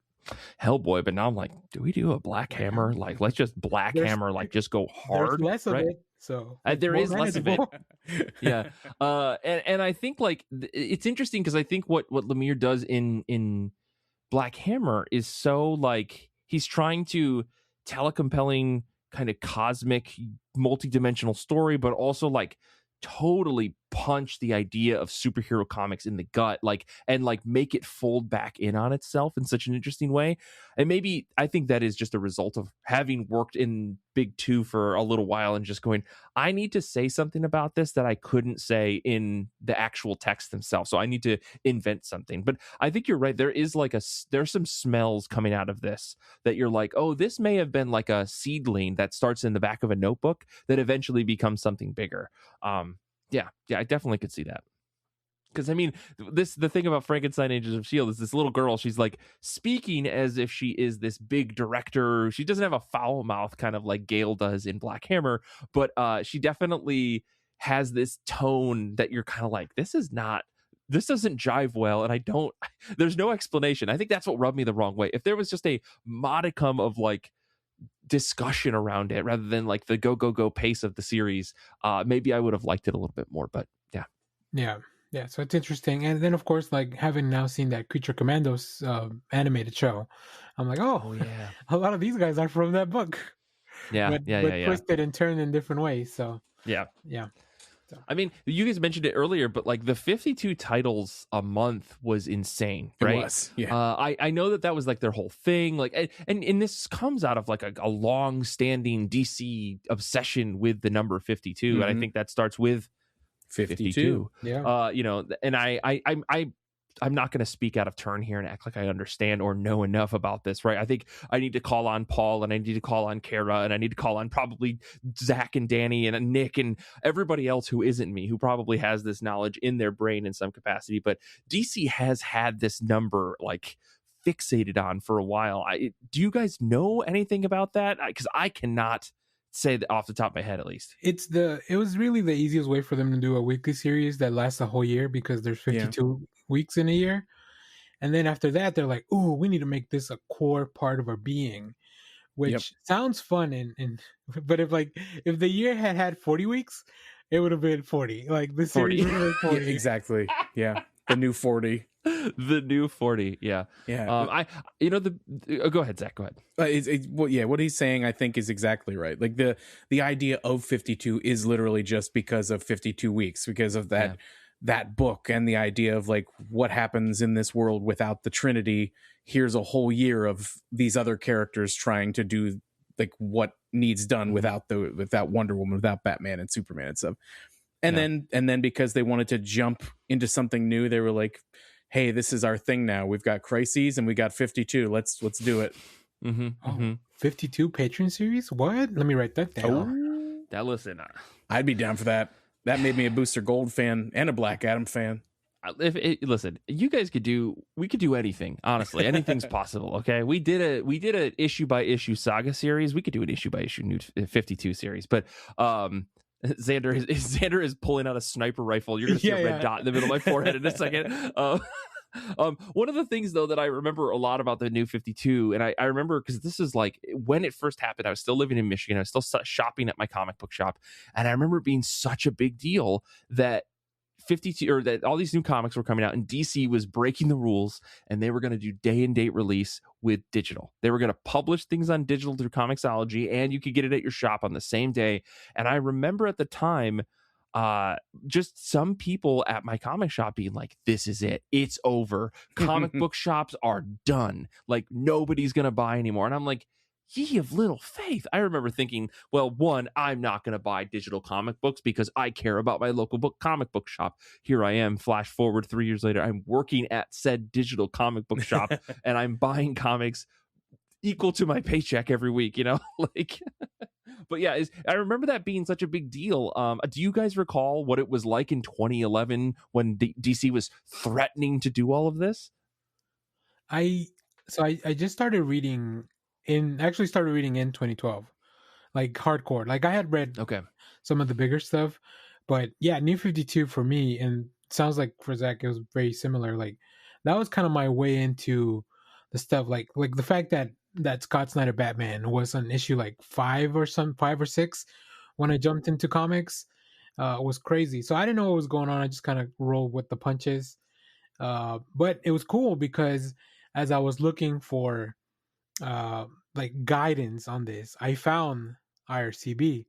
Hellboy, but now I'm like, do we do a Black Hammer? Like, let's just Black Hammer, like just go hard. There's less of right? it, so There is less of it. Yeah. And I think like it's interesting because I think what Lemire does in Black Hammer is so like he's trying to tell a compelling kind of cosmic multi-dimensional story, but also like totally punch the idea of superhero comics in the gut, like, and like make it fold back in on itself in such an interesting way. And maybe I think that is just a result of having worked in Big Two for a little while and just going, I need to say something about this that I couldn't say in the actual text themselves, so I need to invent something. But I think you're right, there is like there's some smells coming out of this that you're like, oh, this may have been like a seedling that starts in the back of a notebook that eventually becomes something bigger. Yeah, I definitely could see that. Because I mean, the thing about Frankenstein Agents of S.H.I.E.L.D. is this little girl, she's like speaking as if she is this big director. She doesn't have a foul mouth kind of like Gale does in Black Hammer, but she definitely has this tone that you're kind of like, this doesn't jive well, and there's no explanation. I think that's what rubbed me the wrong way. If there was just a modicum of like discussion around it rather than like the go pace of the series, maybe I would have liked it a little bit more. But yeah, so it's interesting. And then of course, like having now seen that Creature Commandos animated show, I'm like, oh yeah, a lot of these guys are from that book, but twisted and turned in different ways. So yeah. So. I mean, you guys mentioned it earlier, but like the 52 titles a month was insane, right? It was, yeah. I know that was like their whole thing, like, and this comes out of like a long-standing DC obsession with the number 52, and I think that starts with 52. Yeah. And I'm not going to speak out of turn here and act like I understand or know enough about this, right? I think I need to call on Paul, and I need to call on Kara, and I need to call on probably Zach and Danny and Nick and everybody else who isn't me, who probably has this knowledge in their brain in some capacity. But DC has had this number like fixated on for a while. Do you guys know anything about that? Because I cannot say that off the top of my head, at least. It was really the easiest way for them to do a weekly series that lasts a whole year, because there's 52 weeks in a year. And then after that, they're like, ooh, we need to make this a core part of our being, which sounds fun. But if the year had 40 weeks, it would have been 40. Like the series would have been 40. Yeah, exactly. Yeah. The new 40. The new 40. Yeah. Go ahead, Zach. Go ahead. What he's saying, I think, is exactly right. Like the idea of 52 is literally just because of 52 weeks, because of that book, and the idea of like what happens in this world without the Trinity. Here's a whole year of these other characters trying to do like what needs done without Wonder Woman, without Batman and Superman and stuff. And then because they wanted to jump into something new, they were like, hey, this is our thing now. We've got Crises and we got 52. Let's do it. 52 Patreon series? What? Let me write that down. Listen, I'd be down for that. That made me a Booster Gold fan and a Black Adam fan. Listen, you guys could do anything. Honestly, anything's possible. Okay, we did a issue by issue saga series. We could do an issue by issue new 52 series. But Zander is pulling out a sniper rifle. You're gonna see a red dot in the middle of my forehead in a second. One of the things though that I remember a lot about the new 52, and I remember because this is like when it first happened, I was still living in Michigan, I was still shopping at my comic book shop, and I remember it being such a big deal that 52, or that all these new comics were coming out, and DC was breaking the rules, and they were going to do day and date release with digital. They were going to publish things on digital through Comixology, and you could get it at your shop on the same day. And I remember at the time, just some people at my comic shop being like, this is it, it's over, comic book shops are done, like nobody's going to buy anymore. And I'm like, ye of little faith. I remember thinking, well, one, I'm not going to buy digital comic books because I care about my local comic book shop. Here I am, flash forward 3 years later, I'm working at said digital comic book shop and I'm buying comics equal to my paycheck every week, like. But yeah, I remember that being such a big deal. Do you guys recall what it was like in 2011 when DC was threatening to do all of this? I just started reading in 2012, like hardcore. Like I had read some of the bigger stuff, but yeah, New 52 for me, and sounds like for Zach it was very similar. Like that was kind of my way into the stuff like the fact that Scott Snyder Batman was on issue like 5 or 6 when I jumped into comics was crazy. So I didn't know what was going on. I just kind of rolled with the punches. But it was cool because as I was looking for like guidance on this, I found IRCB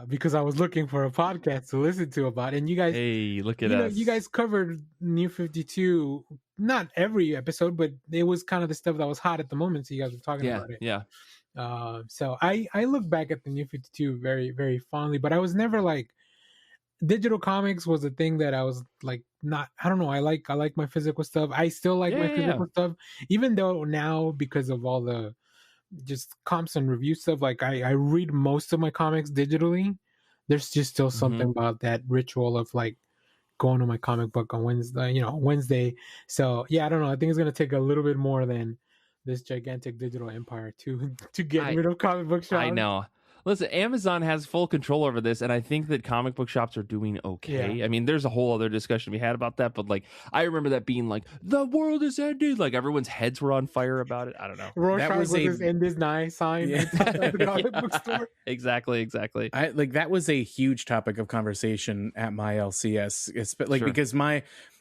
because I was looking for a podcast to listen to about it. And you guys, hey, look at us. You guys covered New 52, not every episode, but it was kind of the stuff that was hot at the moment. So you guys were talking about it. Yeah. So I look back at the New 52 very, very fondly, but I was never like, digital comics was a thing that I was like, not, I don't know. I like my physical stuff. I still like my physical stuff, even though now, because of all the just comps and review stuff, like I read most of my comics digitally. There's just still something about that ritual of like going to my comic book on Wednesday. So yeah, I don't know. I think it's gonna take a little bit more than this gigantic digital empire to get rid of comic book shops. I know. Listen, Amazon has full control over this, and I think that comic book shops are doing okay. Yeah. I mean, there's a whole other discussion we had about that, but like, I remember that being like, the world is ended. Like, everyone's heads were on fire about it. I don't know. Rorschach was his end is nigh sign at the comic book store. Exactly. That was a huge topic of conversation at my LCS. It's like, because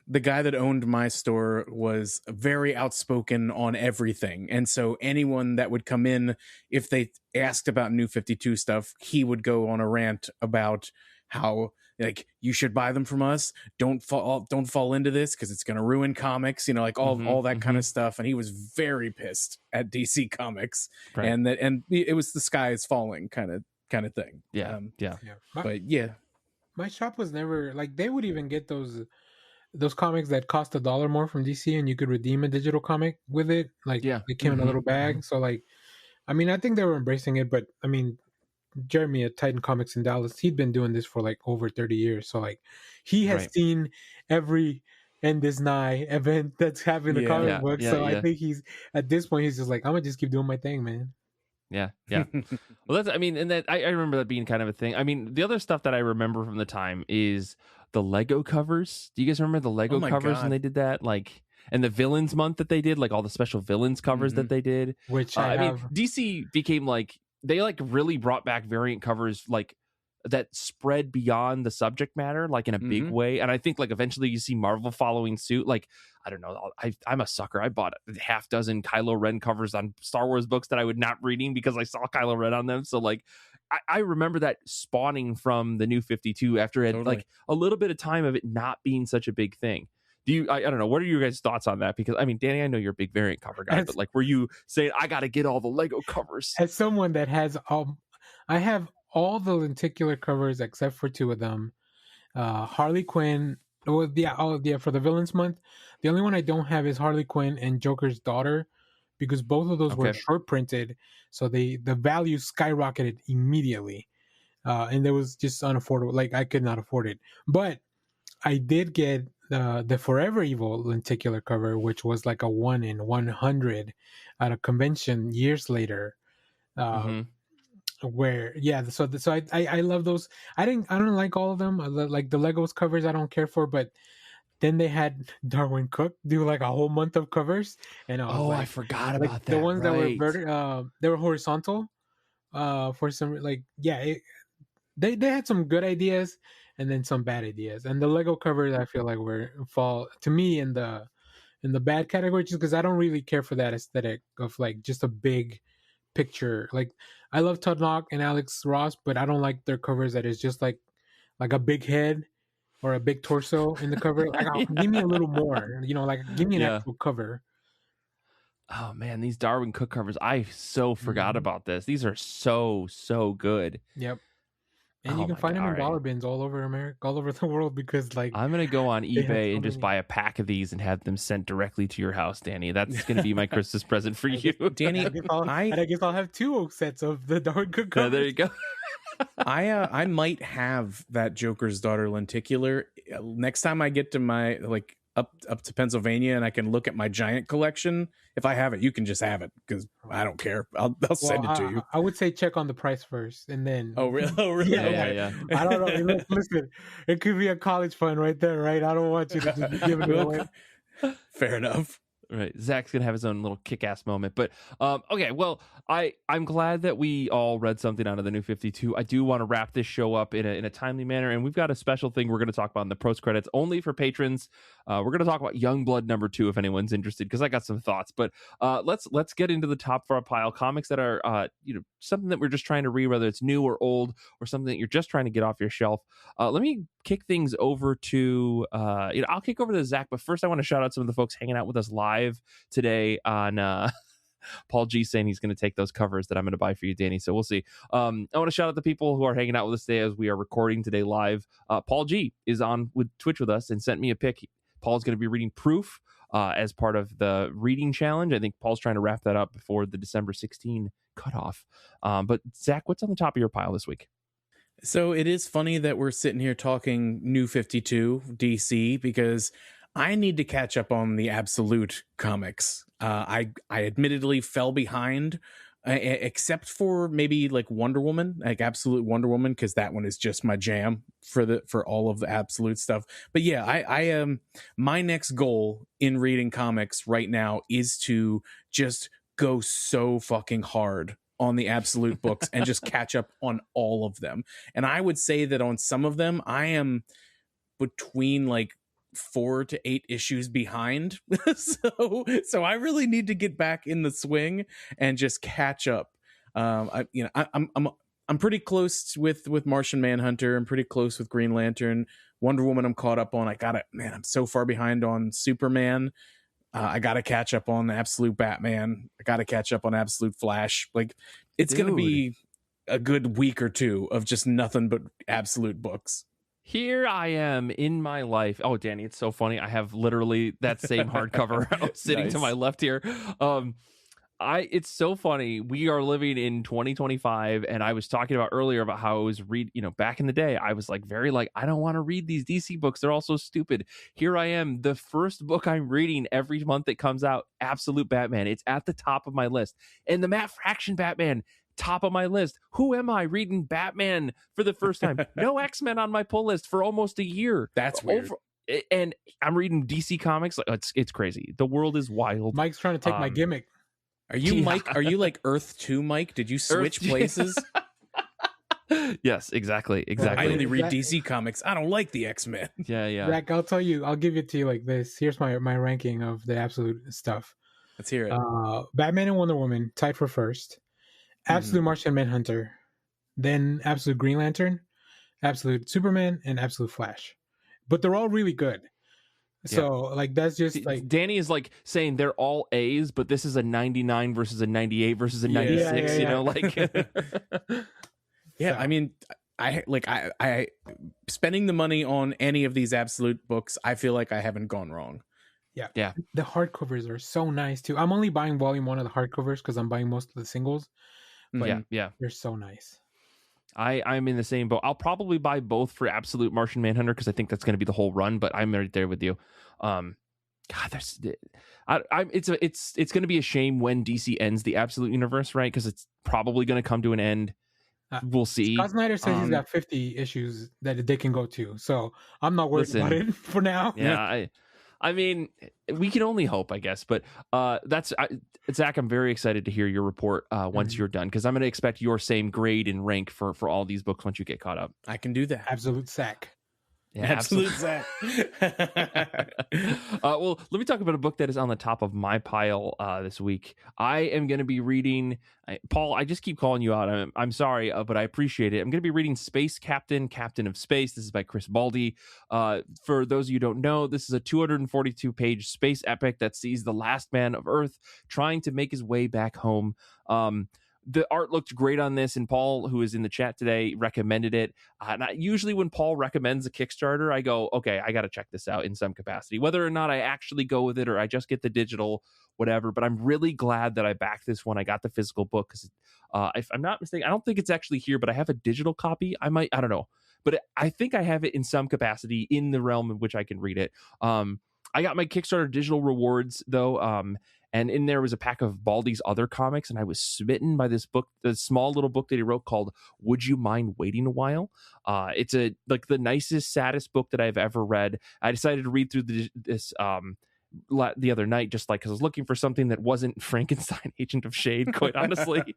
the guy that owned my store was very outspoken on everything. And so anyone that would come in, if they asked about New 52 stuff, he would go on a rant about how, like, you should buy them from us. Don't fall into this because it's going to ruin comics, like all that kind of stuff. And he was very pissed at DC Comics. Right. And it was the sky is falling kind of thing. Yeah. But yeah. My shop was never like, they would even get those comics that cost $1 more from DC, and you could redeem a digital comic with it. Like, they came in a little bag. So, like, I mean, I think they were embracing it, but I mean, Jeremy at Titan Comics in Dallas, he'd been doing this for like over 30 years. So, like, he has seen every End Is Nigh event that's happened in a comic book. So, I think he's at this point, he's just like, I'm gonna just keep doing my thing, man. Yeah. Well, I remember that being kind of a thing. I mean, the other stuff that I remember from the time is the Lego covers. Do you guys remember the Lego covers when they did that? Like, and the villains month that they did, like all the special villains covers that they did. Which I mean, DC became like, they like really brought back variant covers like that spread beyond the subject matter, like in a big way. And I think like eventually you see Marvel following suit. Like, I don't know. I'm a sucker. I bought a half dozen Kylo Ren covers on Star Wars books that I would not reading because I saw Kylo Ren on them. So like, I remember that spawning from the New 52 after it had like a little bit of time of it not being such a big thing. I don't know. What are your guys' thoughts on that? Because I mean, Danny, I know you're a big variant cover guy, but like, were you saying I got to get all the Lego covers? As someone that has I have all the lenticular covers except for 2 of them. Harley Quinn. For the Villains Month, the only one I don't have is Harley Quinn and Joker's daughter, because both of those were short printed, so the value skyrocketed immediately, and it was just unaffordable. Like, I could not afford it. But I did get the Forever Evil lenticular cover, which was like a 1 in 100 at a convention years later. Where so I love those. I don't like all of them. Like the Legos covers I don't care for, but then they had Darwin Cook do like a whole month of covers, and I forgot about that. The ones that were they were horizontal for some they had some good ideas and then some bad ideas, and the Lego covers I feel like fall to me in the bad category, just because I don't really care for that aesthetic of like just a big picture. Like, I love Todd Knock and Alex Ross, but I don't like their covers that is just like a big head or a big torso in the cover. Like, give me a little more, like give me an actual cover. Oh man, these Darwin Cook covers, I so forgot about this. These are so good. Yep. And you can find them in dollar bins all over America, all over the world, because like, I'm gonna go on eBay and just buy a pack of these and have them sent directly to your house, Danny. That's gonna be my Christmas present for you, Danny. I guess I'll have 2 sets of the Darwin Cook covers. There you go. I might have that Joker's daughter lenticular next time I get to my up to Pennsylvania, and I can look at my giant collection. If I have it, you can just have it, because I don't care. I'll send it to you. I would say check on the price first, and then. Oh really? Yeah. I don't know. Listen, it could be a college fund right there, right? I don't want you to just give it away. Fair enough. Right. Zach's going to have his own little kick-ass moment. But, okay, well, I'm glad that we all read something out of the New 52. I do want to wrap this show up in a timely manner, and we've got a special thing we're going to talk about in the post credits, only for patrons. We're going to talk about Youngblood #2 if anyone's interested, because I got some thoughts. But let's get into the top of our pile. Comics that are, something that we're just trying to read, whether it's new or old, or something that you're just trying to get off your shelf. Let me kick things over to, I'll kick over to Zach, but first I want to shout out some of the folks hanging out with us live today on Paul G saying he's going to take those covers that I'm going to buy for you, Danny. So we'll see. I want to shout out the people who are hanging out with us today as we are recording today live. Paul G is on with Twitch with us and sent me a pic. Paul's going to be reading Proof as part of the reading challenge. I think Paul's trying to wrap that up before the December 16 cutoff. But Zach, what's on the top of your pile this week? So it is funny that we're sitting here talking New 52 DC, because I need to catch up on the Absolute comics. I admittedly fell behind, except for maybe like Wonder Woman, like Absolute Wonder Woman, because that one is just my jam for all of the Absolute stuff. But yeah, I am my next goal in reading comics right now is to just go so fucking hard on the Absolute books and just catch up on all of them. And I would say that on some of them, I am between like 4 to 8 issues behind. so I really need to get back in the swing and just catch up. I'm pretty close with Martian Manhunter. I'm pretty close with Green Lantern. Wonder Woman I'm caught up on. I'm so far behind on Superman. I gotta catch up on Absolute Batman. I gotta catch up on Absolute Flash. Like, it's gonna be a good week or two of just nothing but Absolute books. Here I am in my life. Oh, Danny, it's so funny. I have literally that same hardcover sitting to my left here. It's so funny. We are living in 2025, and I was talking about earlier about how I was back in the day, I was like I don't want to read these DC books. They're all so stupid. Here I am. The first book I'm reading every month that comes out, Absolute Batman. It's at the top of my list. And the Matt Fraction Batman, top of my list. Who am I reading Batman for the first time? No X-Men on my pull list for almost a year. That's weird. And I'm reading DC comics. It's crazy. The world is wild. Mike's trying to take my gimmick. Are you Mike? Are you like Earth 2 Mike? Did you switch places? Yes, exactly. I only read DC comics. I don't like the X-Men. Yeah. Zach, I'll give it to you like this. Here's my ranking of the Absolute stuff. Let's hear it. Batman and Wonder Woman tied for first. Absolute Martian Manhunter, then Absolute Green Lantern, Absolute Superman, and Absolute Flash. But they're all really good. So that's just like Danny is like saying they're all A's, but this is a 99 versus a 98 versus a 96. Yeah. I mean, I spending the money on any of these Absolute books, I feel like I haven't gone wrong. Yeah. The hardcovers are so nice too. I'm only buying volume 1 of the hardcovers because I'm buying most of the singles. But they're so nice. I'm in the same boat. I'll probably buy both for Absolute Martian Manhunter because I think that's going to be the whole run. But I'm right there with you. God, it's going to be a shame when DC ends the Absolute universe, right? Because it's probably going to come to an end. We'll see. Scott Snyder says he's got 50 issues that they can go to, so I'm not worried about it for now. Yeah, I mean, we can only hope, I guess. But Zach, I'm very excited to hear your report once you're done, because I'm going to expect your same grade and rank for all these books once you get caught up. I can do that. Absolute Zach. Yeah, absolute Zach. Well, let me talk about a book that is on the top of my pile this week. I am going to be reading, Paul, I just keep calling you out. I'm sorry, but I appreciate it. I'm going to be reading Space Captain, Captain of Space. This is by Chris Baldi. For those of you who don't know, this is a 242-page space epic that sees the last man of Earth trying to make his way back home. The art looked great on this, and Paul, who is in the chat today, recommended it. Usually when Paul recommends a Kickstarter, I go, okay, I got to check this out in some capacity, whether or not I actually go with it or I just get the digital, whatever. But I'm really glad that I backed this one. I got the physical book because if I'm not mistaken, I don't think it's actually here, but I have a digital copy. I don't know. But I think I have it in some capacity in the realm in which I can read it. I got my Kickstarter digital rewards, though, and in there was a pack of Baldi's other comics, and I was smitten by this book, the small little book that he wrote called Would You Mind Waiting a While? It's the nicest, saddest book that I've ever read. I decided to read through this the other night, just like because I was looking for something that wasn't Frankenstein, Agent of Shade, quite honestly.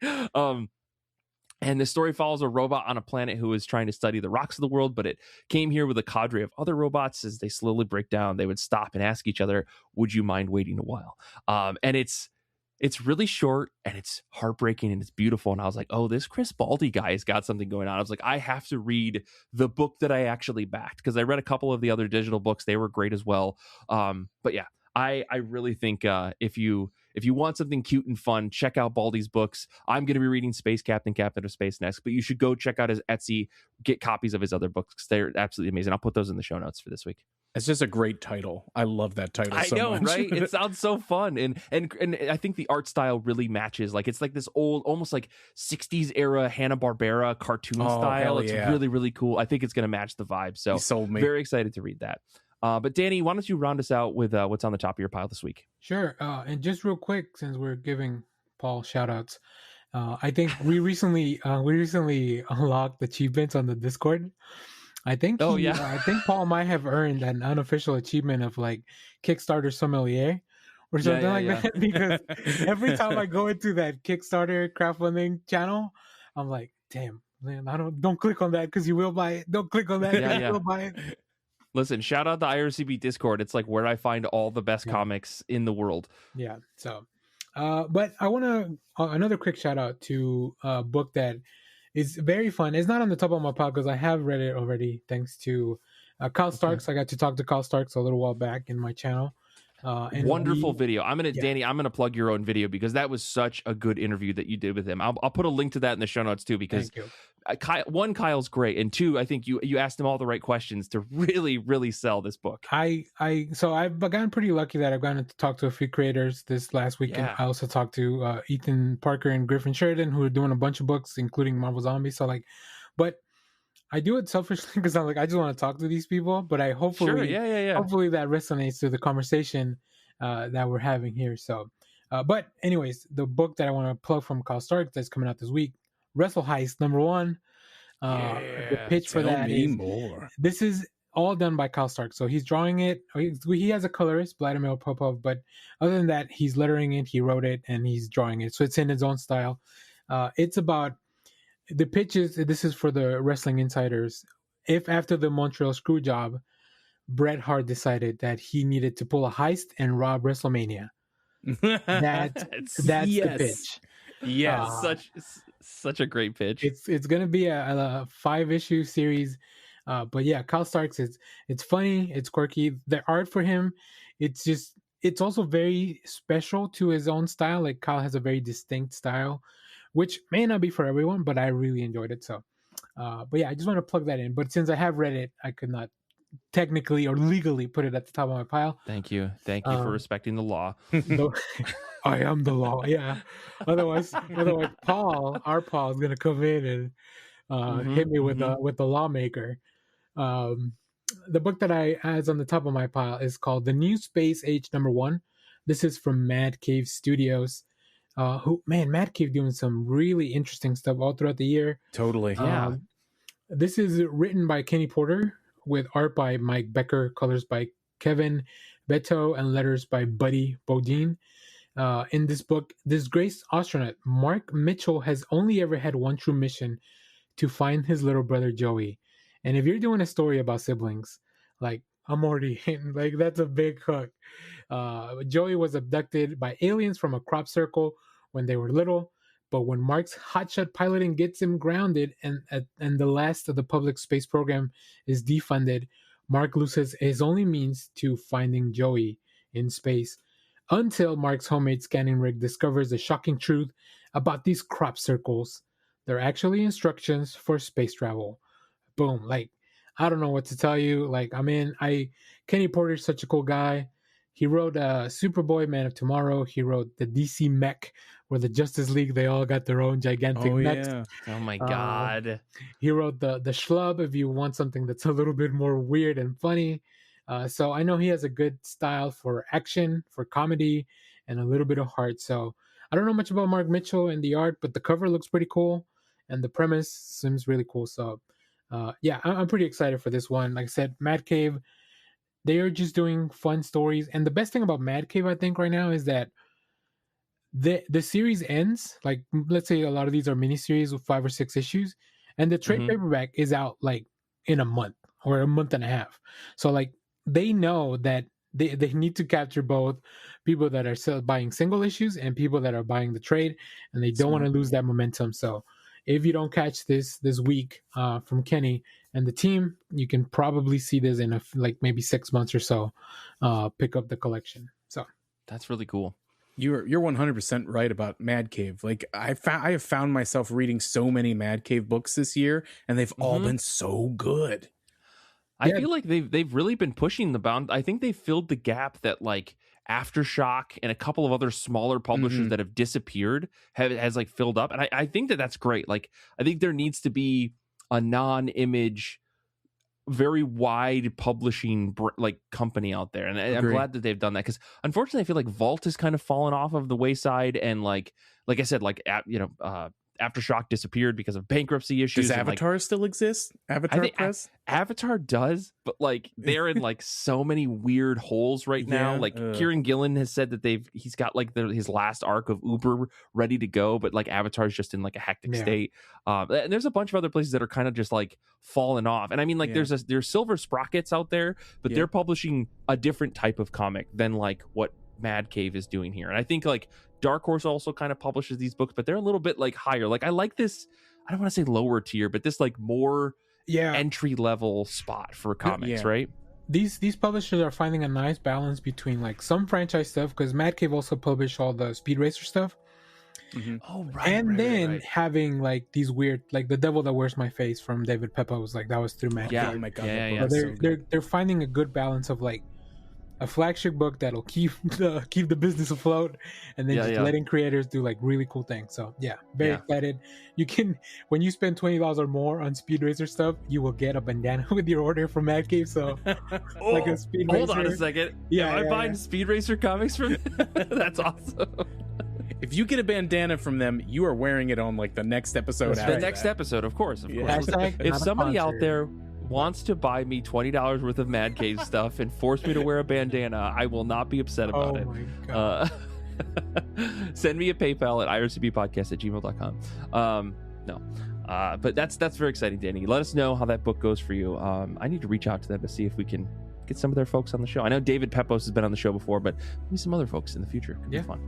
And the story follows a robot on a planet who is trying to study the rocks of the world, but it came here with a cadre of other robots. As they slowly break down, they would stop and ask each other, would you mind waiting a while? And it's really short and it's heartbreaking and it's beautiful. And I was like, oh, this Chris Baldi guy has got something going on. I was like, I have to read the book that I actually backed, because I read a couple of the other digital books. They were great as well. But yeah, I really think if you want something cute and fun, check out Baldi's books. I'm going to be reading Space Captain, Captain of Space next, but you should go check out his Etsy, get copies of his other books. They're absolutely amazing. I'll put those in the show notes for this week. It's just a great title. I love that title. I know, much. Right? It sounds so fun, and I think the art style really matches. Like it's like this old, almost like 60s era Hanna-Barbera cartoon style. It's really, really cool. I think it's going to match the vibe. So you sold me. Very excited to read that. But Danny, why don't you round us out with what's on the top of your pile this week? Sure. And just real quick, since we're giving Paul shout outs, I think we recently unlocked achievements on the Discord. I think I think Paul might have earned an unofficial achievement of like Kickstarter sommelier or something that, because every time I go into that Kickstarter crowdfunding channel, I'm like, damn, man, don't click on that because you will buy it. Don't click on that because you will buy it. Listen, shout out the IRCB Discord. It's like where I find all the best comics in the world. Yeah. So, but I want to another quick shout out to a book that is very fun. It's not on the top of my pile because I have read it already, thanks to Kyle Starks. I got to talk to Kyle Starks a little while back in my channel. Wonderful video. Danny, I'm gonna plug your own video because that was such a good interview that you did with him. I'll put a link to that in the show notes too, because Kyle's great, and two, I think you asked him all the right questions to really, really sell this book. So I've gotten pretty lucky that I've gotten to talk to a few creators this last week. And I also talked to Ethan Parker and Griffin Sheridan, who are doing a bunch of books, including Marvel Zombies. So but I do it selfishly because I'm like, I just want to talk to these people, but I hopefully that resonates to the conversation that we're having here. So, but anyways, the book that I want to plug from Kyle Stark that's coming out this week, Wrestle Heist #1. The pitch for that is more. This is all done by Kyle Stark. So he's drawing it. He has a colorist, Vladimir Popov, but other than that, he's lettering it, he wrote it, and he's drawing it. So it's in his own style. It's about the pitch is, this is for the wrestling insiders. If after the Montreal screw job, Bret Hart decided that he needed to pull a heist and rob WrestleMania, that's the pitch. Yes, such a great pitch. It's going to be a 5-issue series, but yeah, Kyle Starks. It's funny, it's quirky. The art for him, it's also very special to his own style. Like Kyle has a very distinct style, which may not be for everyone, but I really enjoyed it. So, but yeah, I just want to plug that in. But since I have read it, I could not technically or legally put it at the top of my pile. Thank you for respecting the law. I am the law. Yeah. Otherwise, our Paul is gonna come in and hit me with the lawmaker. The book that I has on the top of my pile is called The New Space Age #1. This is from Mad Cave Studios. Mad Cave doing some really interesting stuff all throughout the year. Totally. Yeah. This is written by Kenny Porter with art by Mike Becker, colors by Kevin Beto, and letters by Buddy Bodine. In this book, disgraced astronaut Mark Mitchell has only ever had one true mission: to find his little brother Joey. And if you're doing a story about siblings, like I'm already in, like that's a big hook. Joey was abducted by aliens from a crop circle when they were little, but when Mark's hotshot piloting gets him grounded and the last of the public space program is defunded, Mark loses his only means to finding Joey in space, until Mark's homemade scanning rig discovers the shocking truth about these crop circles. They're actually instructions for space travel. Boom. Like, I don't know what to tell you. Like, Kenny Porter's such a cool guy. He wrote Superboy, Man of Tomorrow. He wrote the DC Mech, where the Justice League, they all got their own gigantic mechs. Yeah. Oh my God. He wrote the Schlub, if you want something that's a little bit more weird and funny. So I know he has a good style for action, for comedy, and a little bit of heart. So I don't know much about Mark Mitchell and the art, but the cover looks pretty cool, and the premise seems really cool. So I'm pretty excited for this one. Like I said, Mad Cave, they are just doing fun stories. And the best thing about Mad Cave, I think, right now is that the series ends, like, let's say a lot of these are miniseries with 5 or 6 issues, and the trade paperback is out like in a month or a month and a half. So like they know that they need to capture both people that are buying single issues and people that are buying the trade, and they don't want to lose that momentum. So if you don't catch this week from Kenny and the team, you can probably see this in like maybe 6 months or so. Pick up the collection. So that's really cool. You're 100% right about Mad Cave. Like I have found myself reading so many Mad Cave books this year, and they've all been so good. I feel like they've really been pushing the bound. I think they filled the gap that like Aftershock and a couple of other smaller publishers that have disappeared has like filled up, and I think that's great. Like I think there needs to be a non-image, very wide publishing like company out there, and I'm glad that they've done that, because unfortunately I feel like Vault has kind of fallen off of the wayside, and like I said, like Aftershock disappeared because of bankruptcy issues. Does Avatar still exist? Avatar Press? Avatar does, but like they're in like so many weird holes right now. Like Kieran Gillen has said that he's got like his last arc of Uber ready to go, but like Avatar's just in like a hectic state. And there's a bunch of other places that are kind of just like falling off. And I mean, like there's Silver Sprockets out there, but they're publishing a different type of comic than like what Mad Cave is doing here. And I think like Dark Horse also kind of publishes these books, but they're a little bit like higher. Like I like this, I don't want to say lower tier, but this like more entry level spot for comics, right? These publishers are finding a nice balance between like some franchise stuff, because Mad Cave also published all the Speed Racer stuff. Oh right. And then having like these weird, like The Devil That Wears My Face from David Peppa was like, that was through Mad Cave. Oh my god. They're finding a good balance of like a flagship book that'll keep the business afloat, and then letting creators do like really cool things. So very excited. You can, when you spend $20 or more on Speed Racer stuff, you will get a bandana with your order from Mad Cave. So like a Speed Racer. Hold on a second. Am I buying Speed Racer comics from That's awesome. If you get a bandana from them, you are wearing it on like the next episode. The next episode, of course. If somebody out there wants to buy me $20 worth of Mad Cave stuff and force me to wear a bandana, I will not be upset about it. My God. Send me a PayPal at ircbpodcast@gmail.com. But that's very exciting, Danny. Let us know how that book goes for you. I need to reach out to them to see if we can get some of their folks on the show. I know David Pepos has been on the show before, but maybe some other folks in the future could be fun.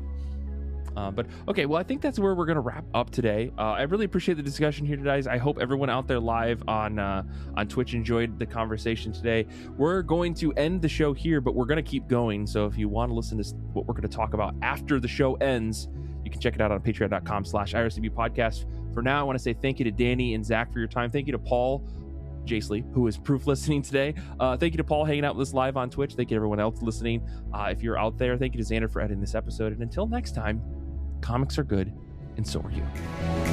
But okay, well, I think that's where we're going to wrap up today. I really appreciate the discussion here today. I hope everyone out there live on Twitch enjoyed the conversation today. We're going to end the show here, but we're going to keep going. So if you want to listen to what we're going to talk about after the show ends, you can check it out on patreon.com/IRCB podcast. For now, I want to say thank you to Danny and Zach for your time. Thank you to Paul Jaissle, who is proof listening today. Thank you to Paul hanging out with us live on Twitch. Thank you to everyone else listening. If you're out there, thank you to Zander for editing this episode. And until next time, comics are good, and so are you.